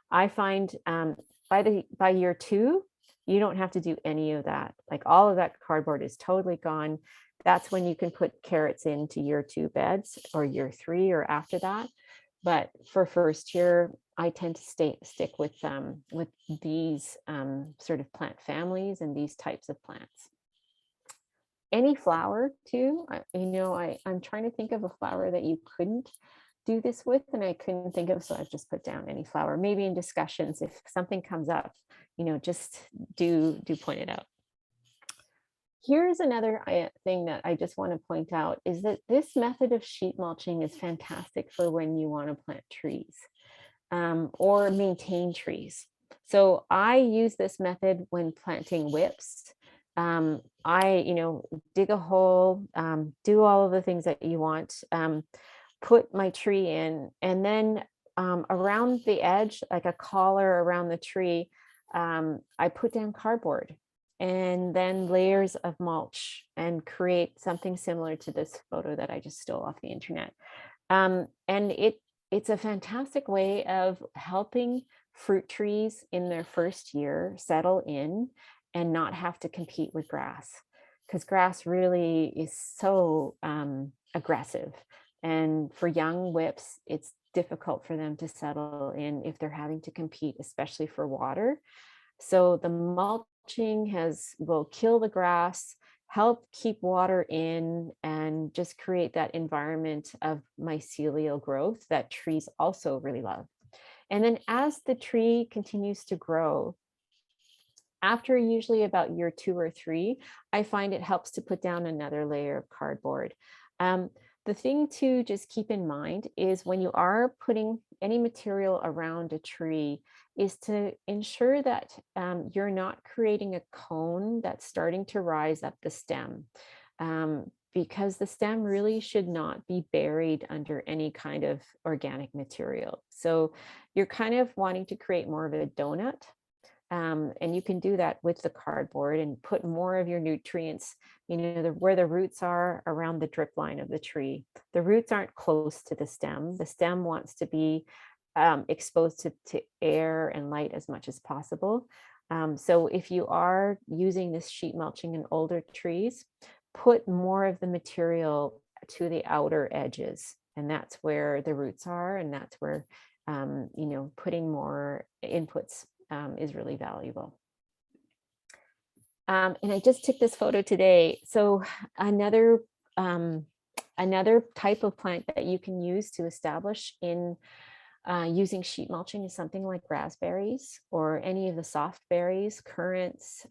S2: I find by year 2, you don't have to do any of that. Like all of that cardboard is totally gone. That's when you can put carrots into year 2 beds or year 3 or after that. But for first year, I tend to stick with these sort of plant families and these types of plants. Any flower too. I'm trying to think of a flower that you couldn't do this with, and I couldn't think of, so I've just put down any flower. Maybe in discussions, if something comes up, just do point it out. Here's another thing that I just want to point out is that this method of sheet mulching is fantastic for when you want to plant trees or maintain trees. So I use this method when planting whips. I dig a hole, do all of the things that you want, put my tree in, and then around the edge, like a collar around the tree, I put down cardboard and then layers of mulch and create something similar to this photo that I just stole off the internet. And it's a fantastic way of helping fruit trees in their first year settle in and not have to compete with grass, because grass really is so aggressive. And for young whips, it's difficult for them to settle in if they're having to compete, especially for water. So the mulching will kill the grass, help keep water in, and just create that environment of mycelial growth that trees also really love. And then as the tree continues to grow, after usually about year 2 or 3, I find it helps to put down another layer of cardboard. the thing to just keep in mind is when you are putting any material around a tree is to ensure that you're not creating a cone that's starting to rise up the stem. Because the stem really should not be buried under any kind of organic material. So you're kind of wanting to create more of a donut. And you can do that with the cardboard and put more of your nutrients, where the roots are around the drip line of the tree. The roots aren't close to the stem. The stem wants to be exposed to air and light as much as possible. So if you are using this sheet mulching in older trees, put more of the material to the outer edges. And that's where the roots are. And that's where, putting more inputs is really valuable. And I just took this photo today. So another type of plant that you can use to establish in using sheet mulching is something like raspberries or any of the soft berries, currants.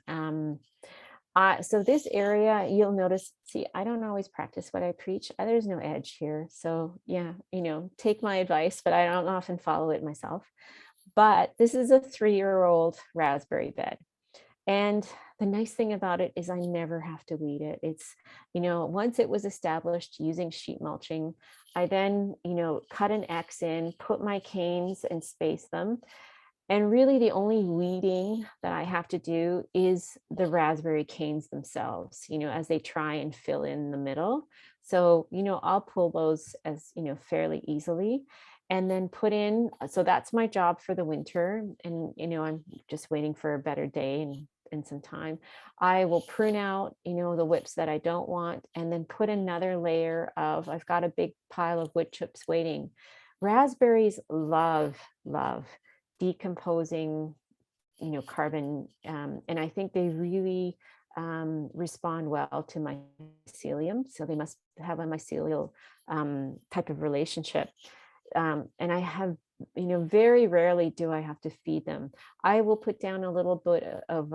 S2: So this area, you'll notice, see, I don't always practice what I preach. There's no edge here. So yeah, take my advice, but I don't often follow it myself. But this is a 3-year-old raspberry bed. And the nice thing about it is I never have to weed it. It's, once it was established using sheet mulching, I then, cut an X in, put my canes and space them. And really the only weeding that I have to do is the raspberry canes themselves, as they try and fill in the middle. So, I'll pull those as, fairly easily and then put in. So that's my job for the winter. And, I'm just waiting for a better day and some time. I will prune out, the whips that I don't want, and then put another layer of, I've got a big pile of wood chips waiting. Raspberries love decomposing, carbon, and I think they really respond well to mycelium. So they must have a mycelial type of relationship. And I have, very rarely do I have to feed them. I will put down a little bit of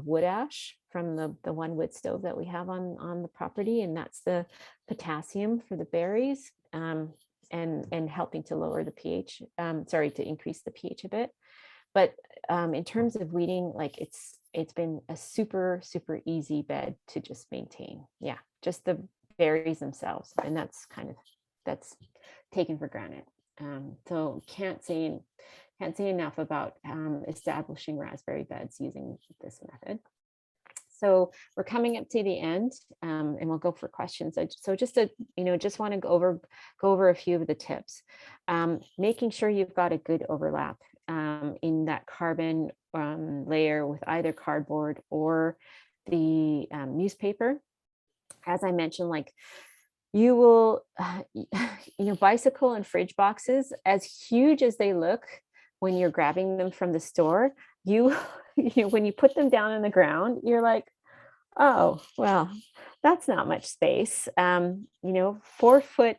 S2: wood ash from the one wood stove that we have on the property, and that's the potassium for the berries. And helping to lower the pH, to increase the pH a bit. But in terms of weeding, like it's been a super, super easy bed to just maintain. Yeah, just the berries themselves. And that's taken for granted. So can't say enough about establishing raspberry beds using this method. So we're coming up to the end, and we'll go for questions. So just want to go over a few of the tips. Making sure you've got a good overlap in that carbon layer with either cardboard or the newspaper. As I mentioned, like you will, bicycle and fridge boxes, as huge as they look when you're grabbing them from the store, when you put them down on the ground, you're like, oh, well, that's not much space. 4 foot,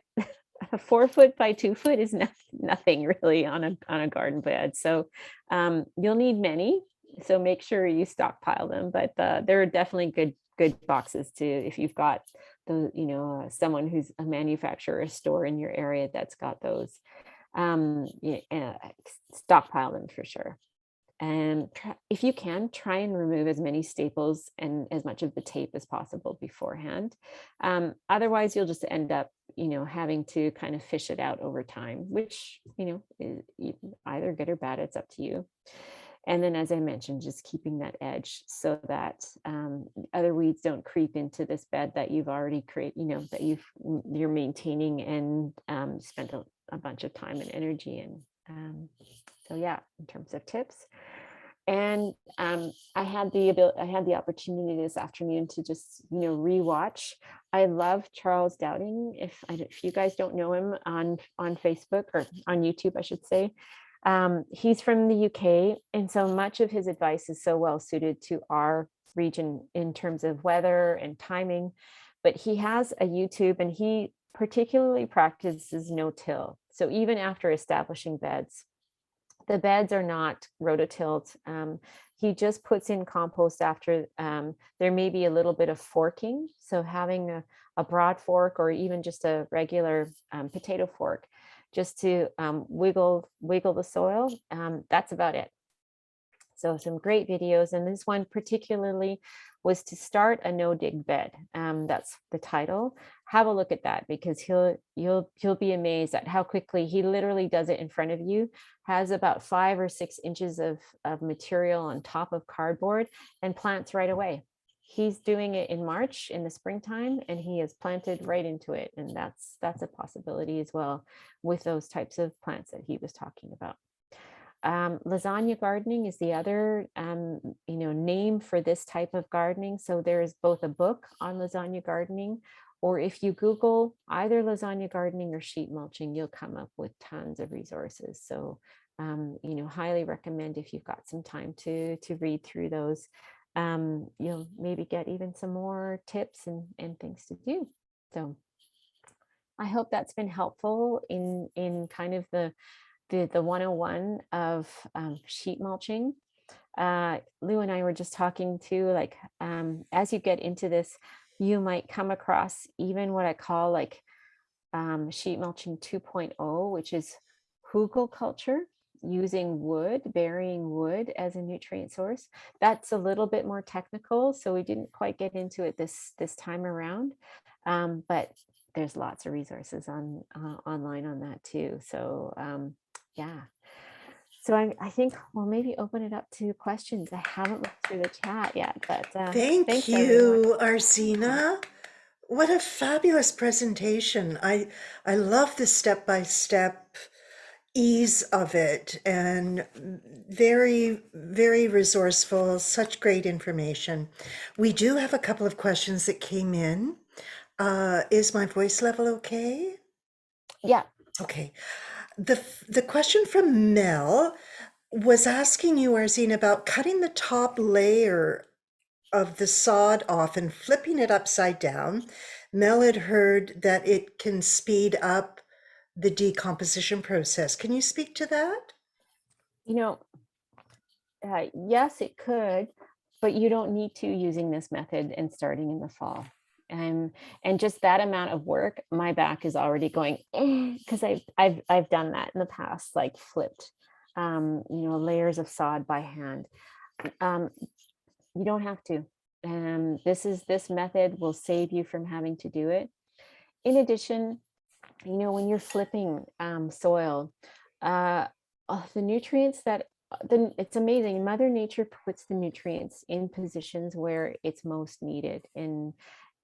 S2: 4 foot by 2 foot is nothing really on a garden bed. So you'll need many. So make sure you stockpile them. But there are definitely good boxes too if you've got someone who's a manufacturer, a store in your area that's got those. Stockpile them for sure. And if you can, try and remove as many staples and as much of the tape as possible beforehand. Otherwise, you'll just end up, having to kind of fish it out over time, which, is either good or bad. It's up to you. And then, as I mentioned, just keeping that edge so that other weeds don't creep into this bed that you've already created, that you're maintaining and spent a bunch of time and energy in. So yeah, in terms of tips. And I had the opportunity this afternoon to just, rewatch. I love Charles Dowding. If you guys don't know him on Facebook or on YouTube, I should say, he's from the UK. And so much of his advice is so well suited to our region in terms of weather and timing. But he has a YouTube and he particularly practices no-till. So even after establishing beds, the beds are not rototilled. He just puts in compost after there may be a little bit of forking. So having a broad fork or even just a regular potato fork, just to wiggle the soil. That's about it. So some great videos, and this one particularly was to start a no dig bed. That's the title. Have a look at that, because you'll be amazed at how quickly he literally does it in front of you. Has about 5 or 6 inches of material on top of cardboard and plants right away. He's doing it in March in the springtime, and he has planted right into it, and that's a possibility as well with those types of plants that he was talking about. Lasagna gardening is the other name for this type of gardening. So there is both a book on lasagna gardening, or if you Google either lasagna gardening or sheet mulching, you'll come up with tons of resources. So highly recommend, if you've got some time to read through those. You'll maybe get even some more tips and things to do. So I hope that's been helpful in kind of the 101 of sheet mulching. Lou and I were just talking too, like as you get into this, you might come across even what I call like sheet mulching 2.0, which is hugelkultur, using wood, burying wood as a nutrient source. That's a little bit more technical, so we didn't quite get into it this time around, but there's lots of resources online on that too. So yeah. So I think we'll maybe open it up to questions. I haven't looked through the chat yet, but
S1: Thank
S2: thanks everyone.
S1: you, Arzeena. What a fabulous presentation. I love the step-by-step ease of it, and very, very resourceful, such great information. We do have a couple of questions that came in. Is my voice level okay?
S2: Yeah.
S1: Okay. The question from Mel was asking you, Arzeena, about cutting the top layer of the sod off and flipping it upside down. Mel had heard that it can speed up the decomposition process. Can you speak to that?
S2: You know, yes, it could, but you don't need to using this method and starting in the fall. And just that amount of work, my back is already going, because I've done that in the past, like flipped, layers of sod by hand. You don't have to. This method will save you from having to do it. In addition, when you're flipping soil, the nutrients that it's amazing. Mother Nature puts the nutrients in positions where it's most needed, and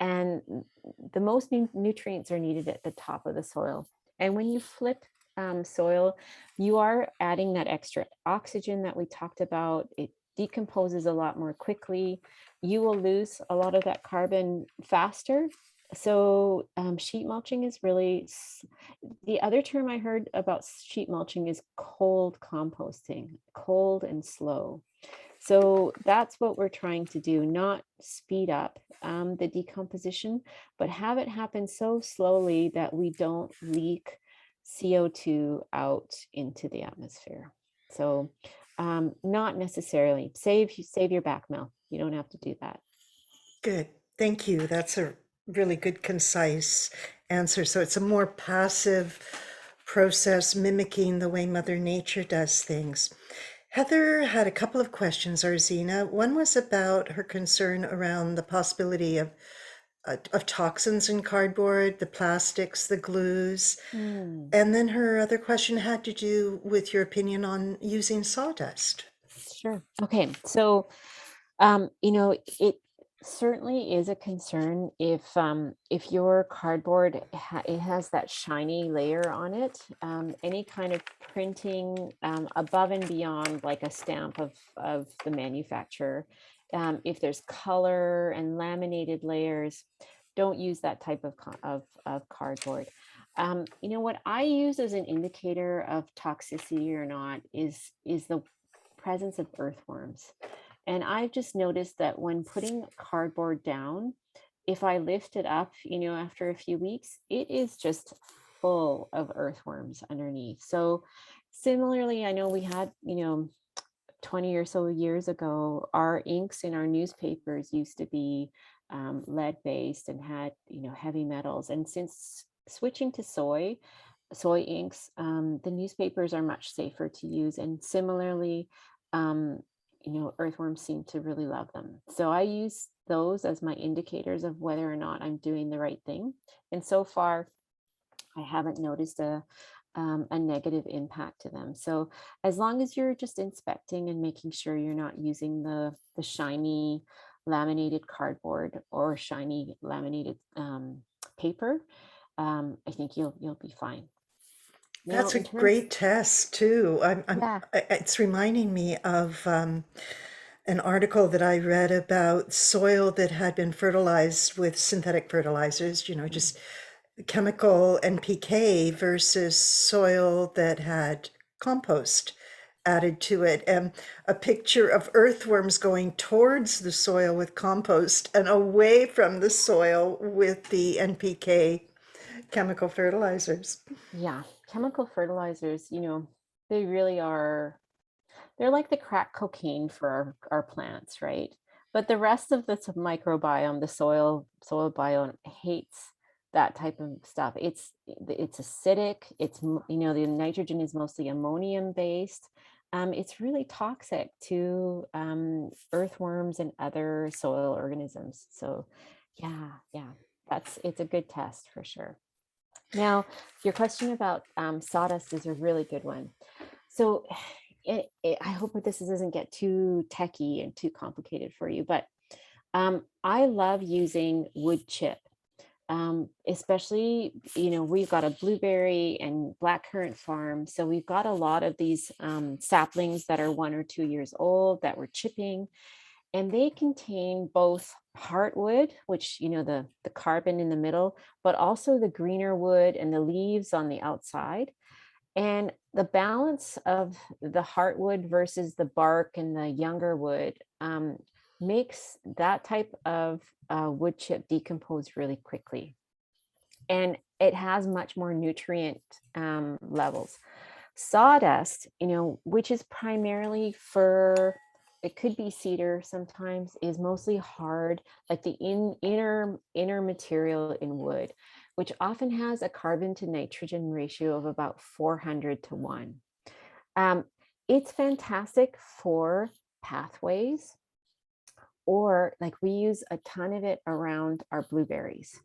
S2: the most nutrients are needed at the top of the soil. And when you flip soil, you are adding that extra oxygen that we talked about. It decomposes a lot more quickly. You will lose a lot of that carbon faster. So sheet mulching is really, the other term I heard about sheet mulching is cold composting, cold and slow. So that's what we're trying to do, not speed up the decomposition, but have it happen so slowly that we don't leak CO2 out into the atmosphere. So not necessarily. Save your back, Mel. You don't have to do that.
S1: Good. Thank you. That's a really good, concise answer. So it's a more passive process mimicking the way Mother Nature does things. Heather had a couple of questions, Arzeena. One was about her concern around the possibility of toxins in cardboard, the plastics, the glues.
S2: Hmm.
S1: And then her other question had to do with your opinion on using sawdust.
S2: Sure. Okay. So, it certainly is a concern if your cardboard it has that shiny layer on it. Any kind of printing above and beyond, like a stamp of the manufacturer. If there's color and laminated layers, don't use that type of cardboard. What I use as an indicator of toxicity or not is the presence of earthworms. And I've just noticed that when putting cardboard down, if I lift it up, after a few weeks, it is just full of earthworms underneath. So similarly, I know we had, 20 or so years ago, our inks in our newspapers used to be lead-based and had, heavy metals. And since switching to soy inks, the newspapers are much safer to use. And similarly, um, earthworms seem to really love them. So I use those as my indicators of whether or not I'm doing the right thing. And so far, I haven't noticed a negative impact to them. So as long as you're just inspecting and making sure you're not using the shiny laminated cardboard or shiny laminated paper, I think you'll be fine. Now,
S1: That's a
S2: in terms,
S1: great test too.
S2: yeah,
S1: It's reminding me of an article that I read about soil that had been fertilized with synthetic fertilizers,
S2: mm,
S1: just chemical NPK versus soil that had compost added to it, and a picture of earthworms going towards the soil with compost and away from the soil with the NPK chemical fertilizers.
S2: yeah, chemical fertilizers, they really are. They're like the crack cocaine for our plants, right? But the rest of the microbiome, the soil biome hates that type of stuff. It's acidic. The nitrogen is mostly ammonium based. It's really toxic to earthworms and other soil organisms. So, yeah, it's a good test for sure. Now, your question about sawdust is a really good one. So I hope that this doesn't get too techy and too complicated for you, but I love using wood chip. Especially, we've got a blueberry and blackcurrant farm. So we've got a lot of these saplings that are 1 or 2 years old that we're chipping, and they contain both heartwood, which, the carbon in the middle, but also the greener wood and the leaves on the outside. And the balance of the heartwood versus the bark and the younger wood makes that type of wood chip decompose really quickly. And it has much more nutrient levels. Sawdust, which is primarily fir, it could be cedar sometimes, is mostly hard, like the inner material in wood, which often has a carbon to nitrogen ratio of about 400 to 1. Um, it's fantastic for pathways, or like we use a ton of it around our blueberries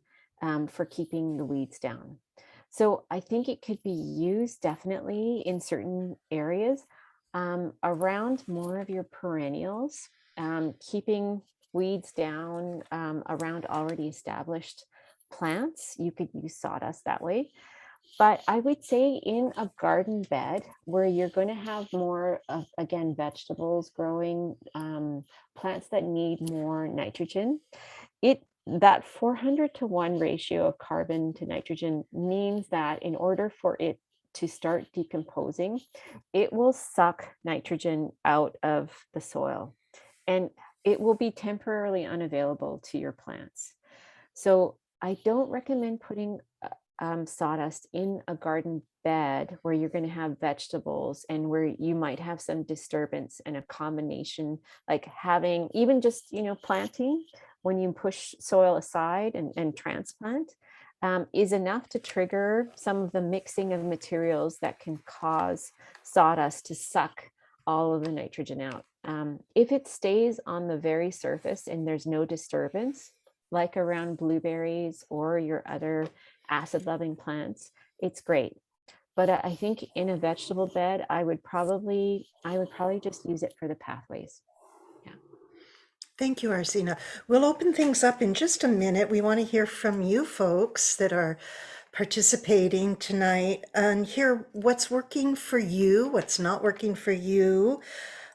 S2: for keeping the weeds down. So I think it could be used definitely in certain areas around more of your perennials, keeping weeds down around already established plants. You could use sawdust that way. But I would say in a garden bed where you're going to have more of, again, vegetables growing, plants that need more nitrogen, that 400 to 1 ratio of carbon to nitrogen means that in order for it to start decomposing, it will suck nitrogen out of the soil, and it will be temporarily unavailable to your plants. So I don't recommend putting sawdust in a garden bed where you're going to have vegetables and where you might have some disturbance and a combination, like having even just, planting when you push soil aside and transplant is enough to trigger some of the mixing of materials that can cause sawdust to suck all of the nitrogen out. If it stays on the very surface and there's no disturbance, like around blueberries or your other acid loving plants, it's great. But I think in a vegetable bed, I would probably just use it for the pathways. Yeah.
S1: Thank you, Arzeena. We'll open things up in just a minute. We want to hear from you folks that are participating tonight and hear what's working for you, what's not working for you.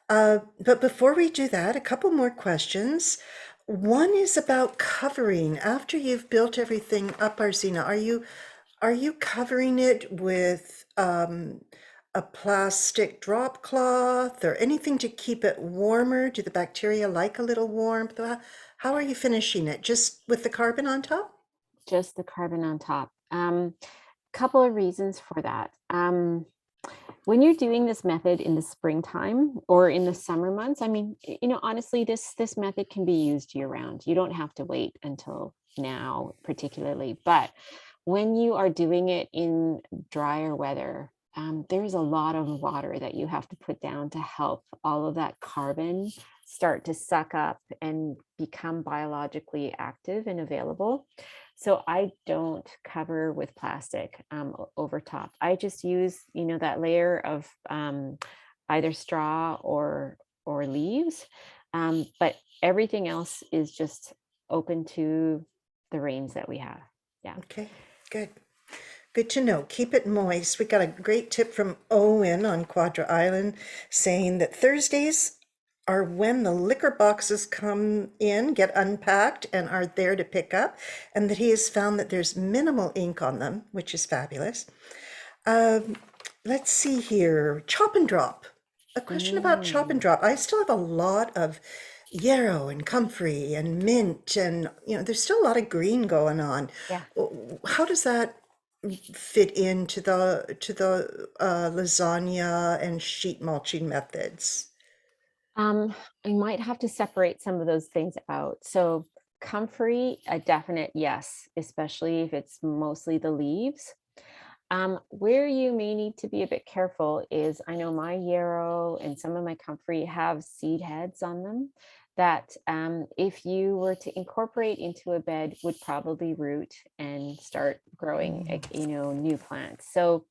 S1: But before we do that, a couple more questions. One is about covering. After you've built everything up, Arzeena, are you covering it with a plastic drop cloth or anything to keep it warmer? Do the bacteria like a little warmth? How are you finishing it? Just with the carbon on top?
S2: Just the carbon on top. Couple of reasons for that. When you're doing this method in the springtime or in the summer months, I mean, honestly, this method can be used year round. You don't have to wait until now, particularly. But when you are doing it in drier weather, there's a lot of water that you have to put down to help all of that carbon start to suck up and become biologically active and available. So I don't cover with plastic over top. I just use, that layer of either straw or leaves, but everything else is just open to the rains that we have. Yeah.
S1: Okay, good. Good to know. Keep it moist. We got a great tip from Owen on Quadra Island saying that Thursdays are when the liquor boxes come in, get unpacked, and are there to pick up, and that he has found that there's minimal ink on them, which is fabulous. Let's see here. Chop and drop. A question about chop and drop. I still have a lot of yarrow and comfrey and mint, and there's still a lot of green going on.
S2: Yeah.
S1: How does that fit into the lasagna and sheet mulching methods?
S2: I might have to separate some of those things out. So comfrey, a definite yes, especially if it's mostly the leaves. Where you may need to be a bit careful is I know my yarrow and some of my comfrey have seed heads on them that if you were to incorporate into a bed would probably root and start growing, new plants. So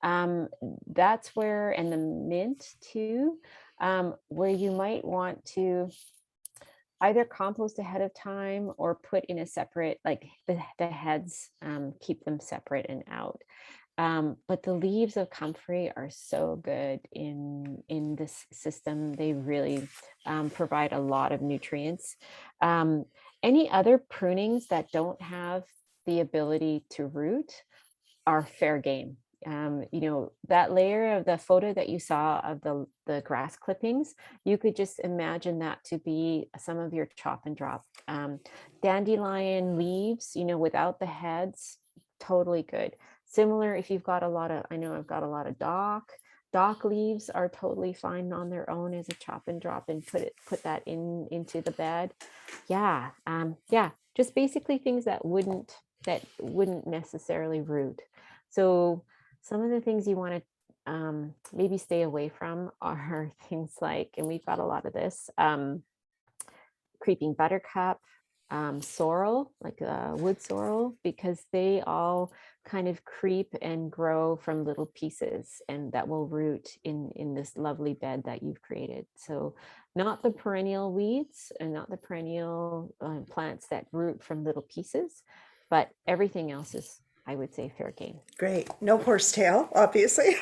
S2: that's where, and the mint too, where you might want to either compost ahead of time or put in a separate, like the heads, keep them separate and out. But the leaves of comfrey are so good in this system. They really provide a lot of nutrients. Any other prunings that don't have the ability to root are fair game. That layer of the photo that you saw of the grass clippings, you could just imagine that to be some of your chop and drop. Dandelion leaves, without the heads, totally good. Similar if you've got I know I've got a lot of dock leaves are totally fine on their own as a chop and drop and put that into the bed. Yeah. Just basically things that wouldn't necessarily root. So some of the things you want to maybe stay away from are things like, and we've got a lot of this, creeping buttercup, sorrel, like wood sorrel, because they all kind of creep and grow from little pieces and that will root in this lovely bed that you've created. So not the perennial weeds and not the perennial plants that root from little pieces, but everything else is, I would say, fair game.
S1: Great. No horsetail, obviously.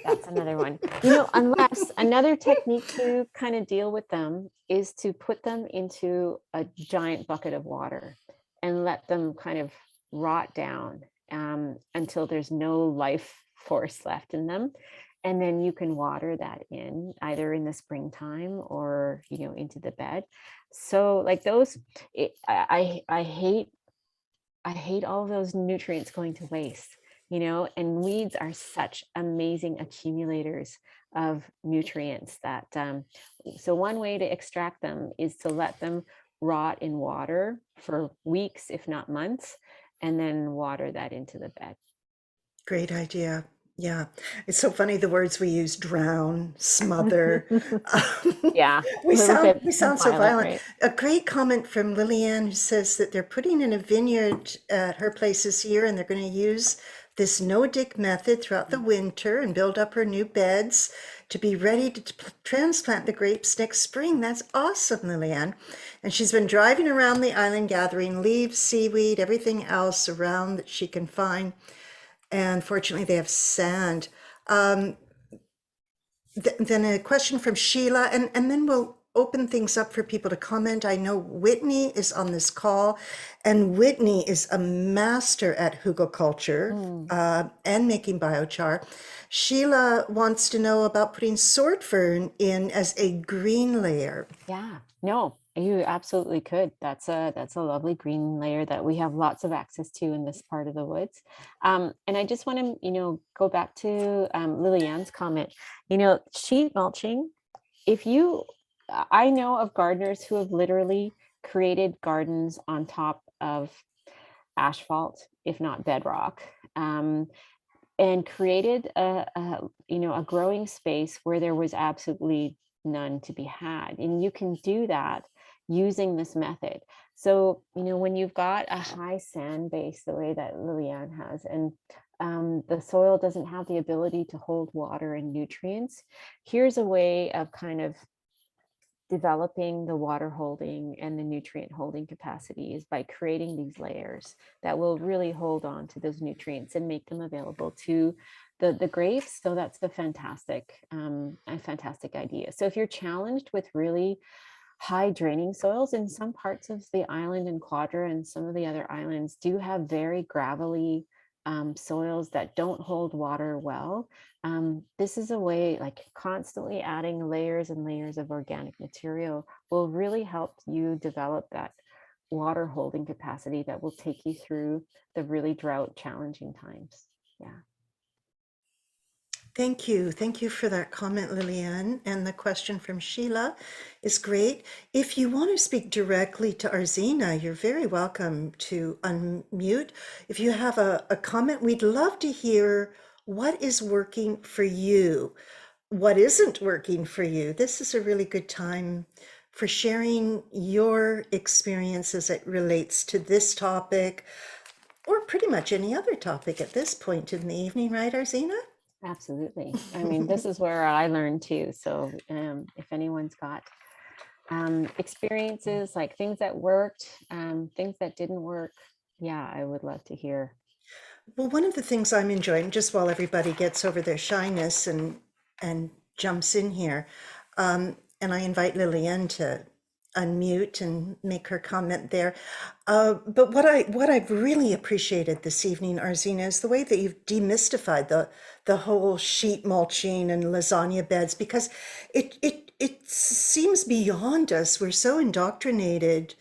S2: That's another one. Unless another technique to kind of deal with them is to put them into a giant bucket of water and let them kind of rot down until there's no life force left in them. And then you can water that in either in the springtime or, into the bed. So like those, I hate all of those nutrients going to waste, and weeds are such amazing accumulators of nutrients that, so one way to extract them is to let them rot in water for weeks, if not months, and then water that into the bed.
S1: Great idea. Yeah. It's so funny the words we use: drown, smother.
S2: Yeah.
S1: We
S2: a little
S1: sound
S2: bit
S1: so violent.
S2: right?
S1: A great comment from Lillian who says that they're putting in a vineyard at her place this year and they're going to use this no-dig method throughout the winter and build up her new beds to be ready to transplant the grapes next spring. That's awesome, Lillian. And she's been driving around the island gathering leaves, seaweed, everything else around that she can find. And fortunately, they have sand. Then a question from Sheila, and then we'll open things up for people to comment. I know Whitney is on this call, and Whitney is a master at hugelkultur and making biochar. Sheila wants to know about putting sword fern in as a green layer.
S2: Yeah, no, You absolutely could. That's a lovely green layer that we have lots of access to in this part of the woods. And I just want to, go back to Lilianne's comment. Sheet mulching. If you, I know of gardeners who have literally created gardens on top of asphalt, if not bedrock. And created a growing space where there was absolutely none to be had, and you can do that using this method. So when you've got a high sand base the way that Liliane has, and the soil doesn't have the ability to hold water and nutrients, here's a way of kind of developing the water holding and the nutrient holding capacity is by creating these layers that will really hold on to those nutrients and make them available to the grapes. So that's a fantastic idea. So if you're challenged with really high draining soils, in some parts of the island and Quadra and some of the other islands do have very gravelly soils that don't hold water well. This is a way, like constantly adding layers and layers of organic material will really help you develop that water holding capacity that will take you through the really drought challenging times. Yeah.
S1: Thank you. Thank you for that comment, Liliane. And the question from Sheila is great. If you want to speak directly to Arzeena, you're very welcome to unmute. If you have a comment, we'd love to hear what is working for you, what isn't working for you. This is a really good time for sharing your experience as it relates to this topic, or pretty much any other topic at this point in the evening, right, Arzeena?
S2: Absolutely. I mean, this is where I learned too. So if anyone's got experiences, like things that worked, things that didn't work, yeah, I would love to hear.
S1: Well, one of the things I'm enjoying, just while everybody gets over their shyness and jumps in here, and I invite Lillian to unmute and make her comment there. But what I've really appreciated this evening, Arzina, is the way that you've demystified the whole sheet mulching and lasagna beds, because it seems beyond us. We're so indoctrinated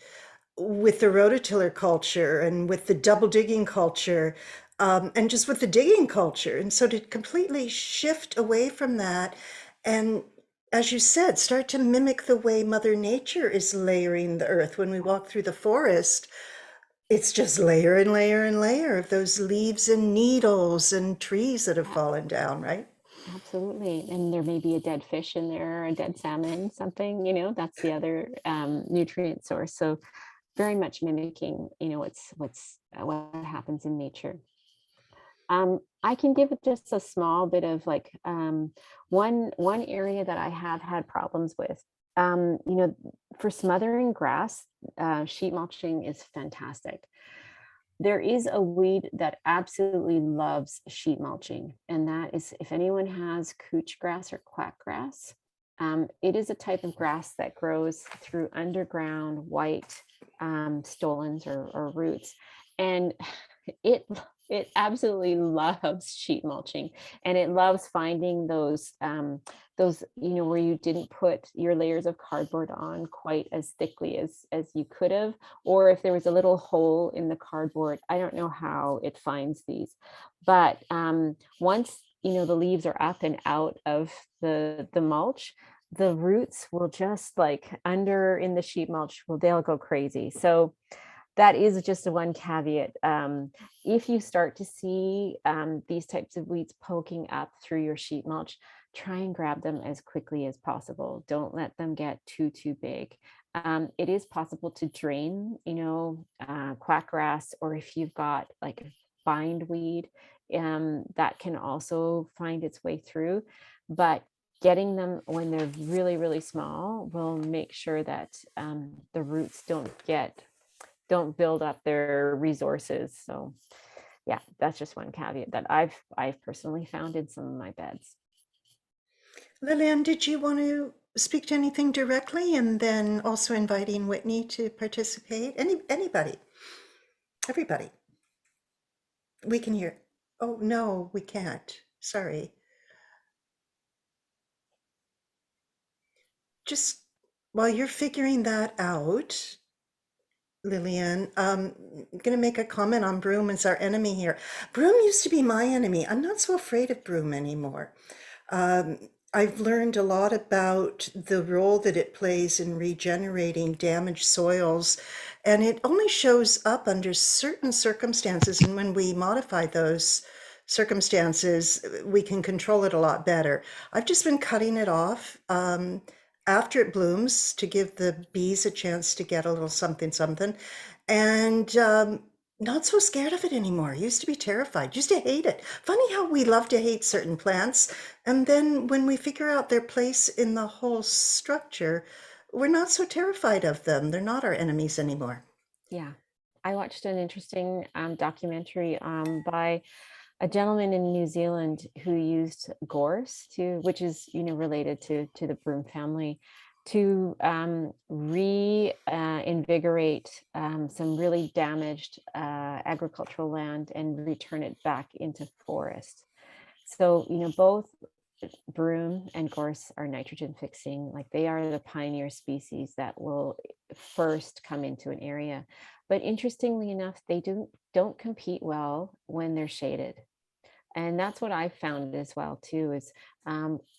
S1: with the rototiller culture and with the double digging culture, and just with the digging culture. And so to completely shift away from that and, as you said, start to mimic the way Mother Nature is layering the earth. When we walk through the forest, it's just layer and layer and layer of those leaves and needles and trees that have fallen down, right?
S2: Absolutely. And there may be a dead fish in there, a dead salmon, something, that's the other nutrient source. So very much mimicking, what happens in nature. I can give it just a small bit of like one area that I have had problems with. For smothering grass, sheet mulching is fantastic. There is a weed that absolutely loves sheet mulching, and that is, if anyone has couch grass or quackgrass, it is a type of grass that grows through underground white stolons or roots, and it it absolutely loves sheet mulching, and it loves finding those where you didn't put your layers of cardboard on quite as thickly as you could have, or if there was a little hole in the cardboard. I don't know how it finds these, but once the leaves are up and out of the mulch, the roots will just like under in the sheet mulch, well, they'll go crazy. So that is just a one caveat. If you start to see these types of weeds poking up through your sheet mulch, try and grab them as quickly as possible. Don't let them get too big. It is possible to drain, quackgrass, or if you've got like bindweed, that can also find its way through. But getting them when they're really, really small will make sure that the roots don't build up their resources. So yeah, that's just one caveat that I've personally found in some of my beds.
S1: Lillian, did you want to speak to anything directly, and then also inviting Whitney to participate? Anybody, everybody. We can hear. Oh, no, we can't. Sorry. Just while you're figuring that out, Lillian, I'm going to make a comment on broom as our enemy here. Broom used to be my enemy. I'm not so afraid of broom anymore. I've learned a lot about the role that it plays in regenerating damaged soils, and it only shows up under certain circumstances. And when we modify those circumstances, we can control it a lot better. I've just been cutting it off after it blooms to give the bees a chance to get a little something, something. And not so scared of it anymore. Used to be terrified, used to hate it. Funny how we love to hate certain plants. And then when we figure out their place in the whole structure, we're not so terrified of them. They're not our enemies anymore.
S2: Yeah. I watched an interesting documentary by a gentleman in New Zealand who used gorse to, which is, related to the broom family, to reinvigorate some really damaged agricultural land and return it back into forest. So, both broom and gorse are nitrogen fixing. Like, they are the pioneer species that will first come into an area. But interestingly enough, they don't compete well when they're shaded. And that's what I've found as well too, is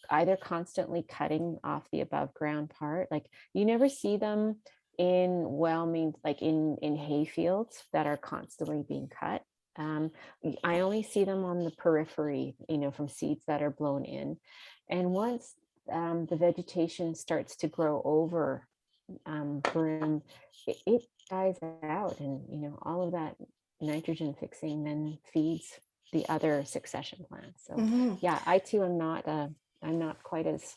S2: either constantly cutting off the above ground part. Like, you never see them in like in hay fields that are constantly being cut. I only see them on the periphery, from seeds that are blown in. And once the vegetation starts to grow over broom, it dies out, and all of that nitrogen fixing then feeds the other succession plants. So
S1: Mhm.
S2: yeah, I too am not I'm not quite as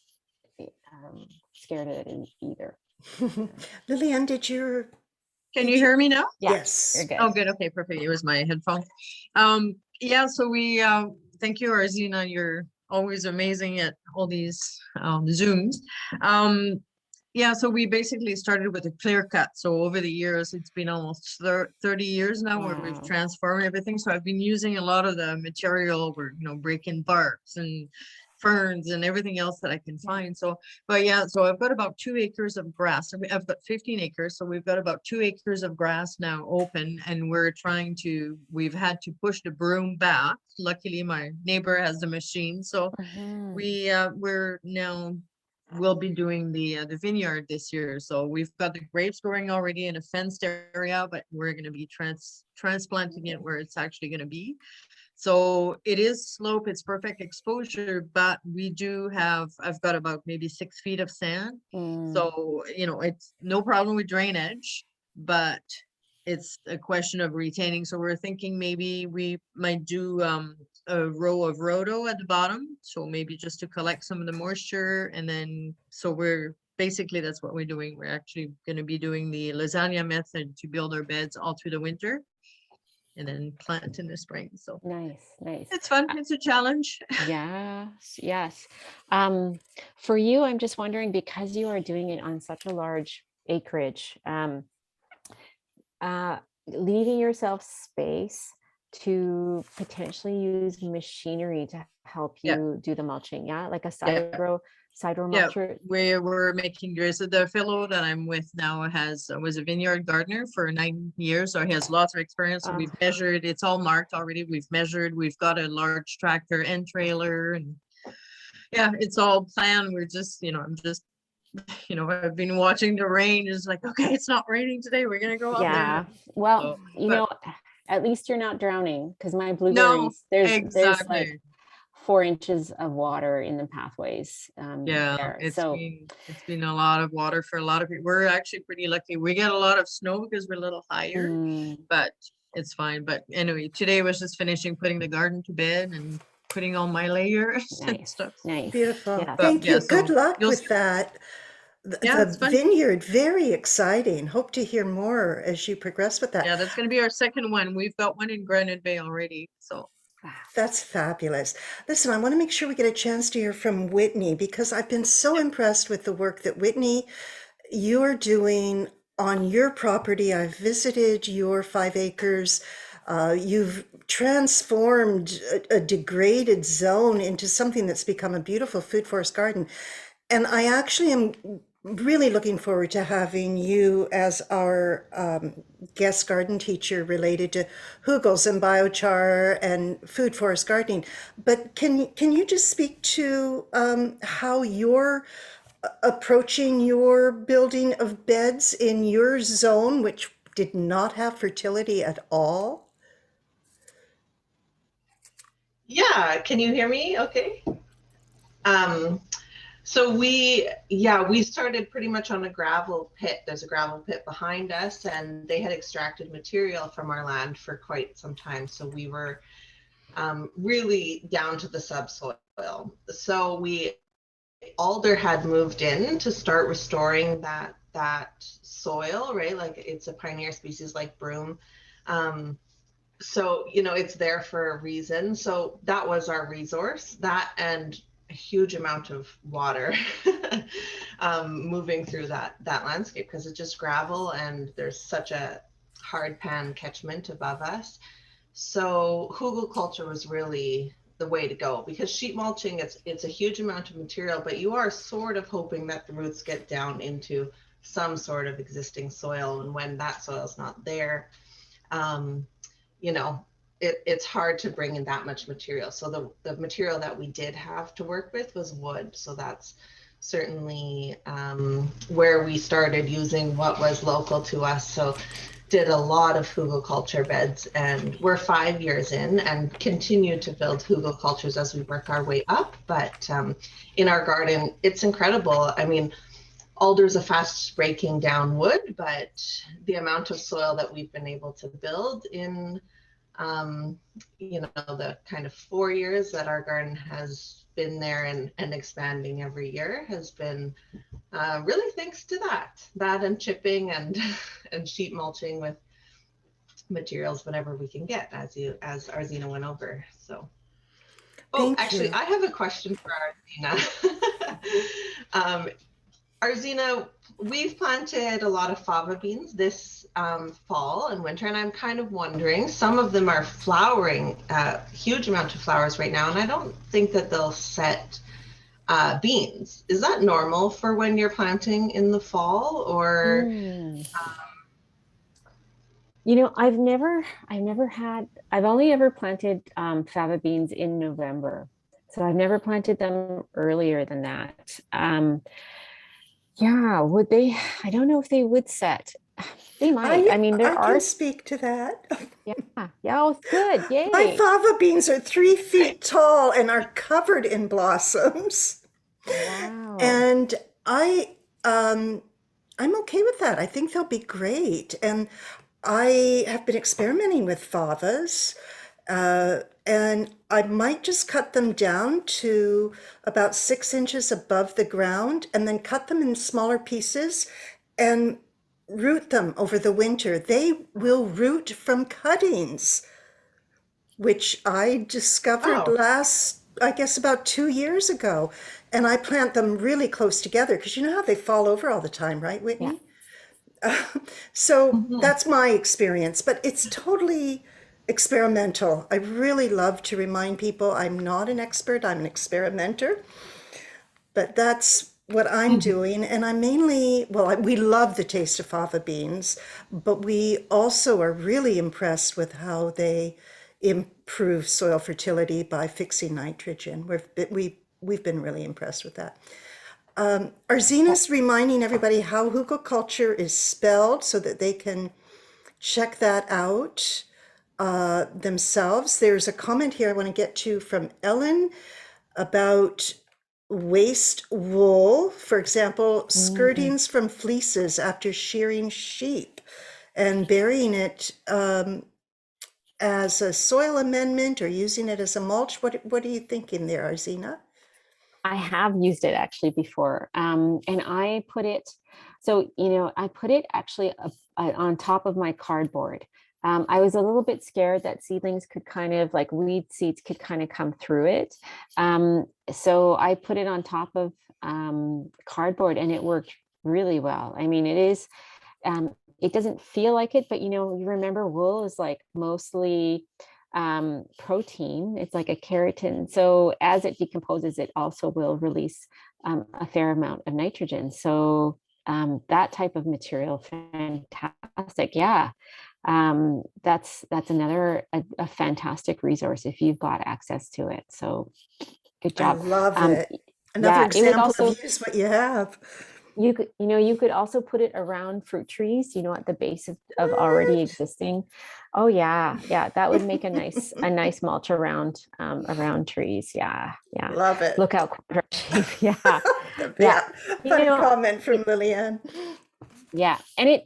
S2: scared of it either.
S1: Lillian, did you?
S3: Can you hear me now?
S2: Yeah,
S1: Yes.
S2: you're good.
S3: Oh, good. Okay, perfect. It was my headphone. Yeah, so we thank you, Arzeena. You're always amazing at all these Zooms. Yeah, so we basically started with a clear cut. So over the years, it's been almost 30 years now where we've
S2: Wow.
S3: transformed everything. So I've been using a lot of the material. We're, breaking barks and ferns and everything else that I can find. So, but yeah, so I've got about 2 acres of grass. I've got 15 acres. So we've got about 2 acres of grass now open, and we've had to push the broom back. Luckily, my neighbor has the machine. So
S2: Mhm.
S3: we're now we'll be doing the vineyard this year. So we've got the grapes growing already in a fenced area, but we're going to be transplanting it where it's actually going to be. So it is slope, it's perfect exposure, but I've got about maybe 6 feet of sand. So, it's no problem with drainage, but it's a question of retaining. So we're thinking maybe we might do a row of rhodo at the bottom. So maybe just to collect some of the moisture. And then, so that's what we're doing. We're actually going to be doing the lasagna method to build our beds all through the winter and then plant in the spring. So
S2: Nice.
S3: it's fun. It's a challenge.
S2: Yes. For you, I'm just wondering, because you are doing it on such a large acreage, leaving yourself space to potentially use machinery to help
S3: Yeah.
S2: you do the mulching. Yeah, like a
S3: Yeah.
S2: side row
S3: Yeah,
S2: mulcher.
S3: we're making drills. The fellow that I'm with now was a vineyard gardener for 9 years, so he has lots of experience. So we've measured, it's all marked already. We've measured, we've got a large tractor and trailer, and yeah, it's all planned. We're just, I'm just, I've been watching the rain. It's like, okay, it's not raining today. We're gonna go out
S2: Yeah.
S3: there.
S2: Well,
S3: So,
S2: at least you're not drowning, because my
S3: no,
S2: blueberries, there's like
S3: exactly.
S2: 4 inches of water in the pathways.
S3: Yeah,
S2: There.
S3: it's
S2: So
S3: been a lot of water for a lot of people. We're actually pretty lucky. We get a lot of snow because we're a little higher, but it's fine. But anyway, today was just finishing putting the garden to bed and putting on my layers and
S2: nice.
S3: stuff.
S1: Beautiful.
S2: Yes.
S1: Thank
S3: Yeah,
S1: you.
S3: so
S1: Good luck
S3: you'll
S1: with that.
S3: yeah, it's
S1: The
S3: fun.
S1: vineyard, very exciting. Hope to hear more as you progress with that.
S3: Yeah, that's gonna be our second one. We've got one in Granite Bay already. So
S1: That's fabulous. Listen, I want to make sure we get a chance to hear from Whitney, because I've been so impressed with the work that Whitney, you're doing on your property. I've visited your 5 acres. You've transformed a degraded zone into something that's become a beautiful food forest garden. And I actually am really looking forward to having you as our guest garden teacher related to hugels and biochar and food forest gardening. But can you just speak to how you're approaching your building of beds in your zone, which did not have fertility at all?
S4: Yeah, can you hear me? Okay. Um, so we started pretty much on a gravel pit. There's a gravel pit behind us, and they had extracted material from our land for quite some time. So we were really down to the subsoil. So Alder had moved in to start restoring that soil, right? Like it's a pioneer species like broom. So it's there for a reason. So that was our resource, that and a huge amount of water moving through that landscape, because it's just gravel and there's such a hard pan catchment above us. So hugel culture was really the way to go, because sheet mulching, it's a huge amount of material, but you are sort of hoping that the roots get down into some sort of existing soil, and when that soil is not there, it's hard to bring in that much material. So the material that we did have to work with was wood. So that's certainly where we started using what was local to us. So did a lot of hugel culture beds, and we're 5 years in and continue to build hugel cultures as we work our way up. But in our garden, it's incredible. I mean, alder's a fast breaking down wood, but the amount of soil that we've been able to build in the kind of 4 years that our garden has been there and expanding every year has been really thanks to that and chipping and and sheet mulching with materials whatever we can get, as Arzeena went over. So actually
S1: you.
S4: I have a question for Arzeena. Arzeena, we've planted a lot of fava beans this fall and winter, and I'm kind of wondering, some of them are flowering, huge amount of flowers right now, and I don't think that they'll set beans. Is that normal for when you're planting in the fall, or?
S2: I've only ever planted fava beans in November. So I've never planted them earlier than that. Yeah, would they? I don't know if they would set. They might. I mean, there
S1: I
S2: are.
S1: can speak to that.
S2: Yeah. Yeah. Oh, good.
S1: My
S2: Yay.
S1: fava beans are 3 feet tall and are covered in blossoms.
S2: Wow.
S1: And I'm okay with that. I think they'll be great. And I have been experimenting with favas, and I might just cut them down to about 6 inches above the ground and then cut them in smaller pieces and root them over the winter. They will root from cuttings, which I discovered
S4: Oh.
S1: I guess about 2 years ago. And I plant them really close together because you know how they fall over all the time, right,
S2: Yeah.
S1: Whitney? So
S4: Mhm.
S1: that's my experience, but it's totally experimental. I really love to remind people I'm not an expert, I'm an experimenter, but that's what I'm
S4: Mhm.
S1: doing. And I'm mainly, we love the taste of fava beans, but we also are really impressed with how they improve soil fertility by fixing nitrogen. We've been really impressed with that. Arzeena's reminding everybody how hugelkultur is spelled so that they can check that out themselves. There's a comment here I want to get to from Ellen about waste wool, for example,
S2: Mm-mm.
S1: skirtings from fleeces after shearing sheep and burying it as a soil amendment or using it as a mulch. What are you thinking there, Arzeena?
S2: I have used it actually before. And I put it, I put it actually on top of my cardboard. I was a little bit scared that seedlings could kind of like weed seeds could kind of come through it. So I put it on top of cardboard and it worked really well. I mean, it doesn't feel like it, but you remember wool is like mostly protein. It's like a keratin. So as it decomposes, it also will release a fair amount of nitrogen. So that type of material, fantastic. Yeah. That's another a fantastic resource if you've got access to it. So good
S1: I
S2: job.
S1: love
S2: Um,
S1: it. Another
S2: yeah, it would
S1: example
S2: also,
S1: of use what you have.
S2: you could, you could also put it around fruit trees, at the base of already
S1: What?
S2: existing. Oh yeah, yeah, that would make a nice mulch around trees. Yeah, yeah.
S1: Love it.
S2: Look out, quadrat sheep. Yeah, yeah.
S1: Yeah,
S2: You
S1: funny
S2: know,
S1: comment from Lillian.
S2: yeah. And it,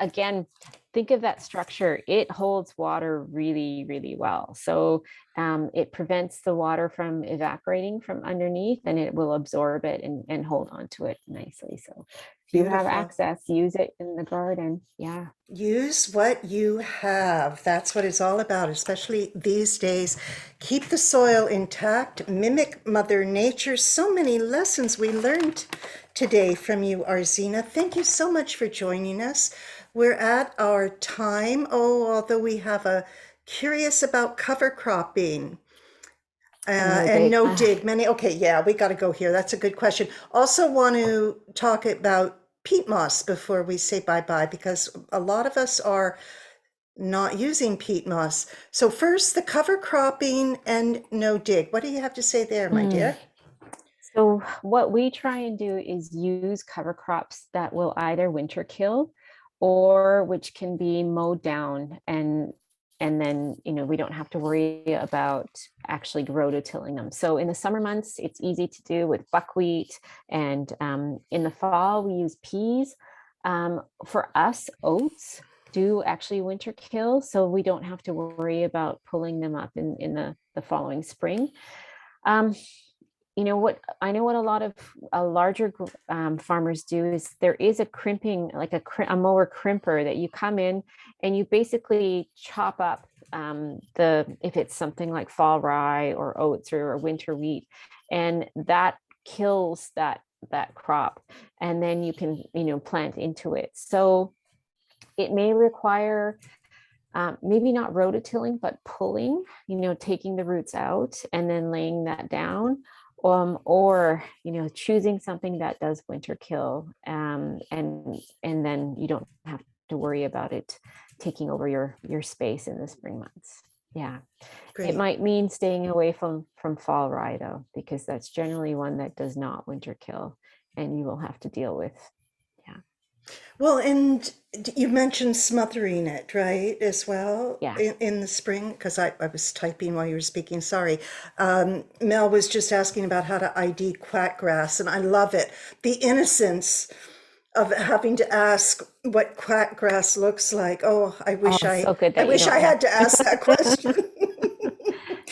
S2: again, think of that structure. It holds water really, really well. So it prevents the water from evaporating from underneath, and it will absorb it and hold on to it nicely. So if you have
S1: Beautiful.
S2: access, use it in the garden. Yeah.
S1: Use what you have. That's what it's all about, especially these days. Keep the soil intact, mimic Mother Nature. So many lessons we learned today from you, Arzeena. Thank you so much for joining us. We're at our time. Oh, although we have a curious about cover cropping.
S2: No
S1: And
S2: dig.
S1: no dig many. Okay, yeah, we got to go here. That's a good question. Also, want to talk about peat moss before we say bye-bye, because a lot of us are not using peat moss. So first, the cover cropping and no dig. What do you have to say there, my dear?
S2: So what we try and do is use cover crops that will either winter kill or which can be mowed down, and then we don't have to worry about actually rototilling them. So in the summer months, it's easy to do with buckwheat, and in the fall we use peas. For us, oats do actually winter kill, so we don't have to worry about pulling them up in the following spring. Um, what I know, what a lot of larger farmers do is there is a crimping, like a mower crimper that you come in and you basically chop up if it's something like fall rye or oats or winter wheat, and that kills that crop, and then you can plant into it. So it may require maybe not rototilling, but pulling, taking the roots out and then laying that down, or choosing something that does winter kill, and then you don't have to worry about it taking over your space in the spring months. Yeah,
S1: Great.
S2: it might mean staying away from fall rye though, because that's generally one that does not winter kill, and you will have to deal with. Yeah.
S1: Well, and you mentioned smothering it, right, as well,
S2: Yeah.
S1: in the spring, because I was typing while you were speaking, sorry. Mel was just asking about how to ID quackgrass, and I love it. The innocence of having to ask what quackgrass looks like. Oh,
S2: So good
S1: I
S2: that you
S1: wish I
S2: don't
S1: had to ask that question.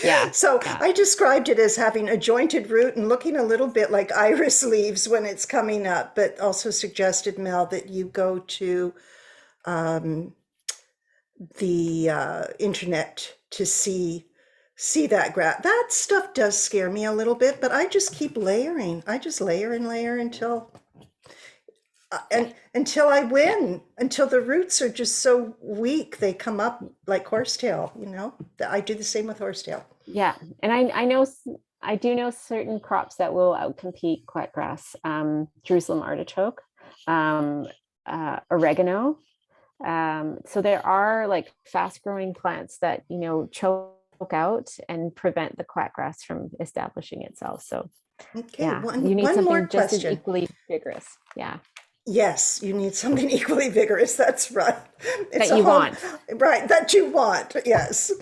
S2: Yeah.
S1: So
S2: Yeah.
S1: I described it as having a jointed root and looking a little bit like iris leaves when it's coming up, but also suggested, Mel, that you go to the internet to see that grass. That stuff does scare me a little bit, but I just keep layering. I just layer and layer until until I win, until the roots are just so weak they come up like horsetail. I do the same with horsetail.
S2: Yeah, and I do know certain crops that will outcompete quackgrass, Jerusalem artichoke, oregano. So there are like fast growing plants that choke out and prevent the quackgrass from establishing itself. So
S1: Okay,
S2: yeah,
S1: one
S2: you need
S1: more
S2: something just as
S1: question.
S2: equally vigorous. Yeah,
S1: Yes, you need something equally vigorous. That's right. It's
S2: that you want.
S1: Right, that you want. Yes.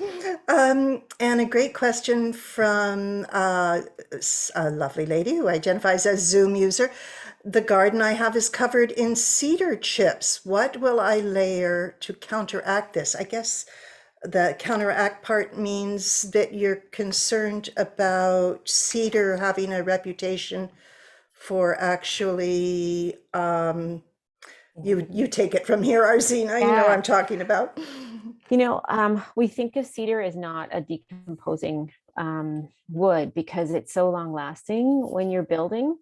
S1: And a great question from a lovely lady who identifies as Zoom user. The garden I have is covered in cedar chips. What will I layer to counteract this? I guess the counteract part means that you're concerned about cedar having a reputation for actually, you take it from here, Arzeena, you know what I'm talking about.
S2: We think of cedar as not a decomposing wood because it's so long lasting when you're building.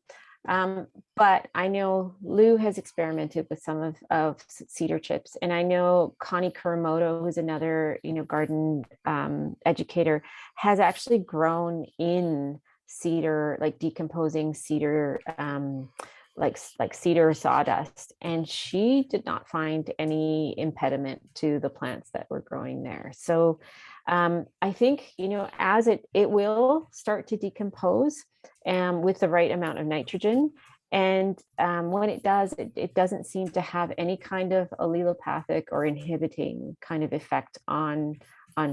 S2: But I know Lou has experimented with some of cedar chips, and I know Connie Kuramoto, who's another garden educator, has actually grown in cedar, like decomposing cedar, like cedar sawdust, and she did not find any impediment to the plants that were growing there. So I think, as it will start to decompose with the right amount of nitrogen. And when it does, it doesn't seem to have any kind of allelopathic or inhibiting kind of effect on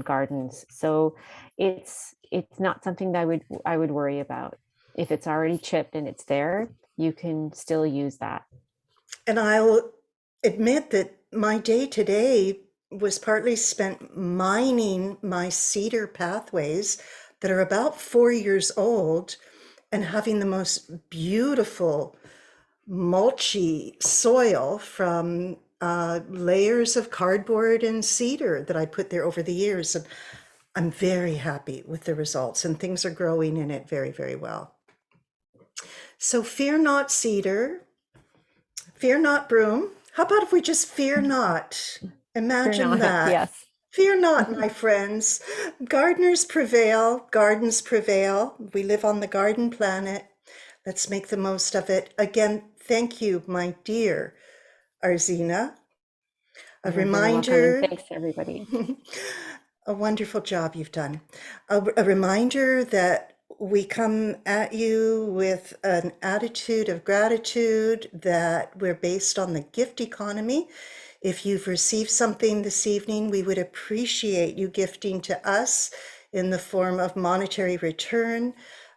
S2: gardens. So it's not something that I would worry about. If it's already chipped and it's there, you can still use that.
S1: And I'll admit that my day today was partly spent mining my cedar pathways that are about 4 years old and having the most beautiful mulchy soil from layers of cardboard and cedar that I put there over the years. And I'm very happy with the results, and things are growing in it very, very well. So fear not, cedar. Fear not, broom. How about if we just fear not? Imagine
S2: Fear not,
S1: that.
S2: yes.
S1: Fear not, my friends. Gardeners prevail, gardens prevail. We live on the garden planet. Let's make the most of it. Again, thank you, my dear Arzeena. A
S2: You're very welcome,
S1: reminder.
S2: and thanks everybody.
S1: A wonderful job you've done. A reminder that we come at you with an attitude of gratitude, that we're based on the gift economy. If you've received something this evening, we would appreciate you gifting to us in the form of monetary return,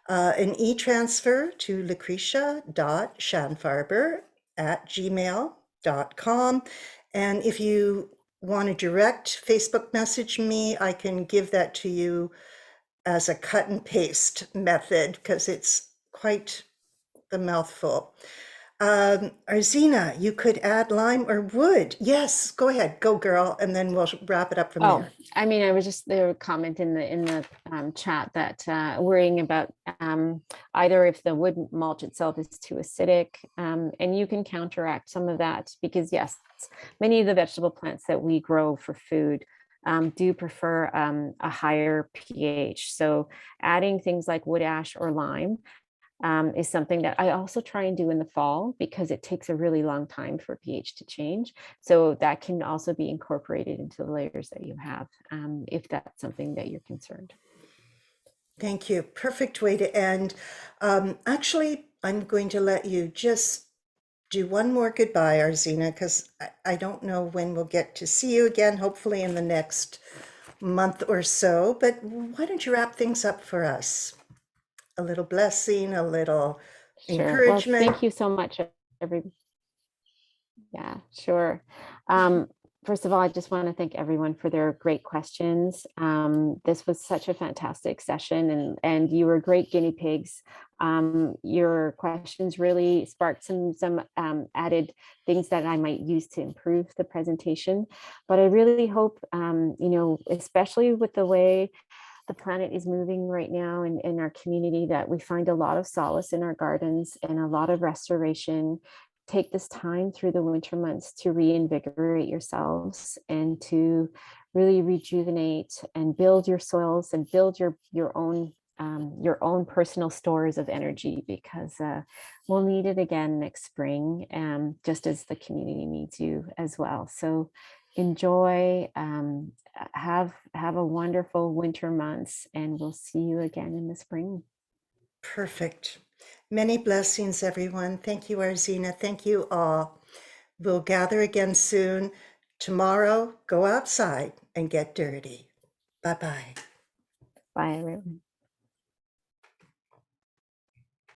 S1: an e-transfer to lucretia.shanfarber@gmail.com. And if you want to direct Facebook message me, I can give that to you as a cut and paste method because it's quite the mouthful. Arzeena, you could add lime or wood. Yes, go ahead, go girl, and then we'll wrap it up from there.
S2: I mean, I was just there a comment in the chat that worrying about either if the wood mulch itself is too acidic, and you can counteract some of that because yes, many of the vegetable plants that we grow for food do prefer a higher pH. So adding things like wood ash or lime is something that I also try and do in the fall because it takes a really long time for pH to change. So that can also be incorporated into the layers that you have if that's something that you're concerned.
S1: Thank you. Perfect way to end. Actually, I'm going to let you just do one more goodbye, Arzeena, because I don't know when we'll get to see you again, hopefully in the next month or so. But why don't you wrap things up for us? A little blessing, a little encouragement.
S2: Well, thank you so much, everybody. Yeah, sure. First of all, I just want to thank everyone for their great questions. This was such a fantastic session, and you were great guinea pigs. Your questions really sparked some added things that I might use to improve the presentation. But I really hope, especially with the way the planet is moving right now in our community, that we find a lot of solace in our gardens and a lot of restoration. Take this time through the winter months to reinvigorate yourselves and to really rejuvenate and build your soils and build your own personal stores of energy, because we'll need it again next spring, just as the community needs you as well. So enjoy, have a wonderful winter months, and we'll see you again in the spring.
S1: Perfect. Many blessings, everyone. Thank you, Arzeena. Thank you all. We'll gather again soon. Tomorrow, go outside and get dirty. Bye-bye.
S2: Bye, everyone.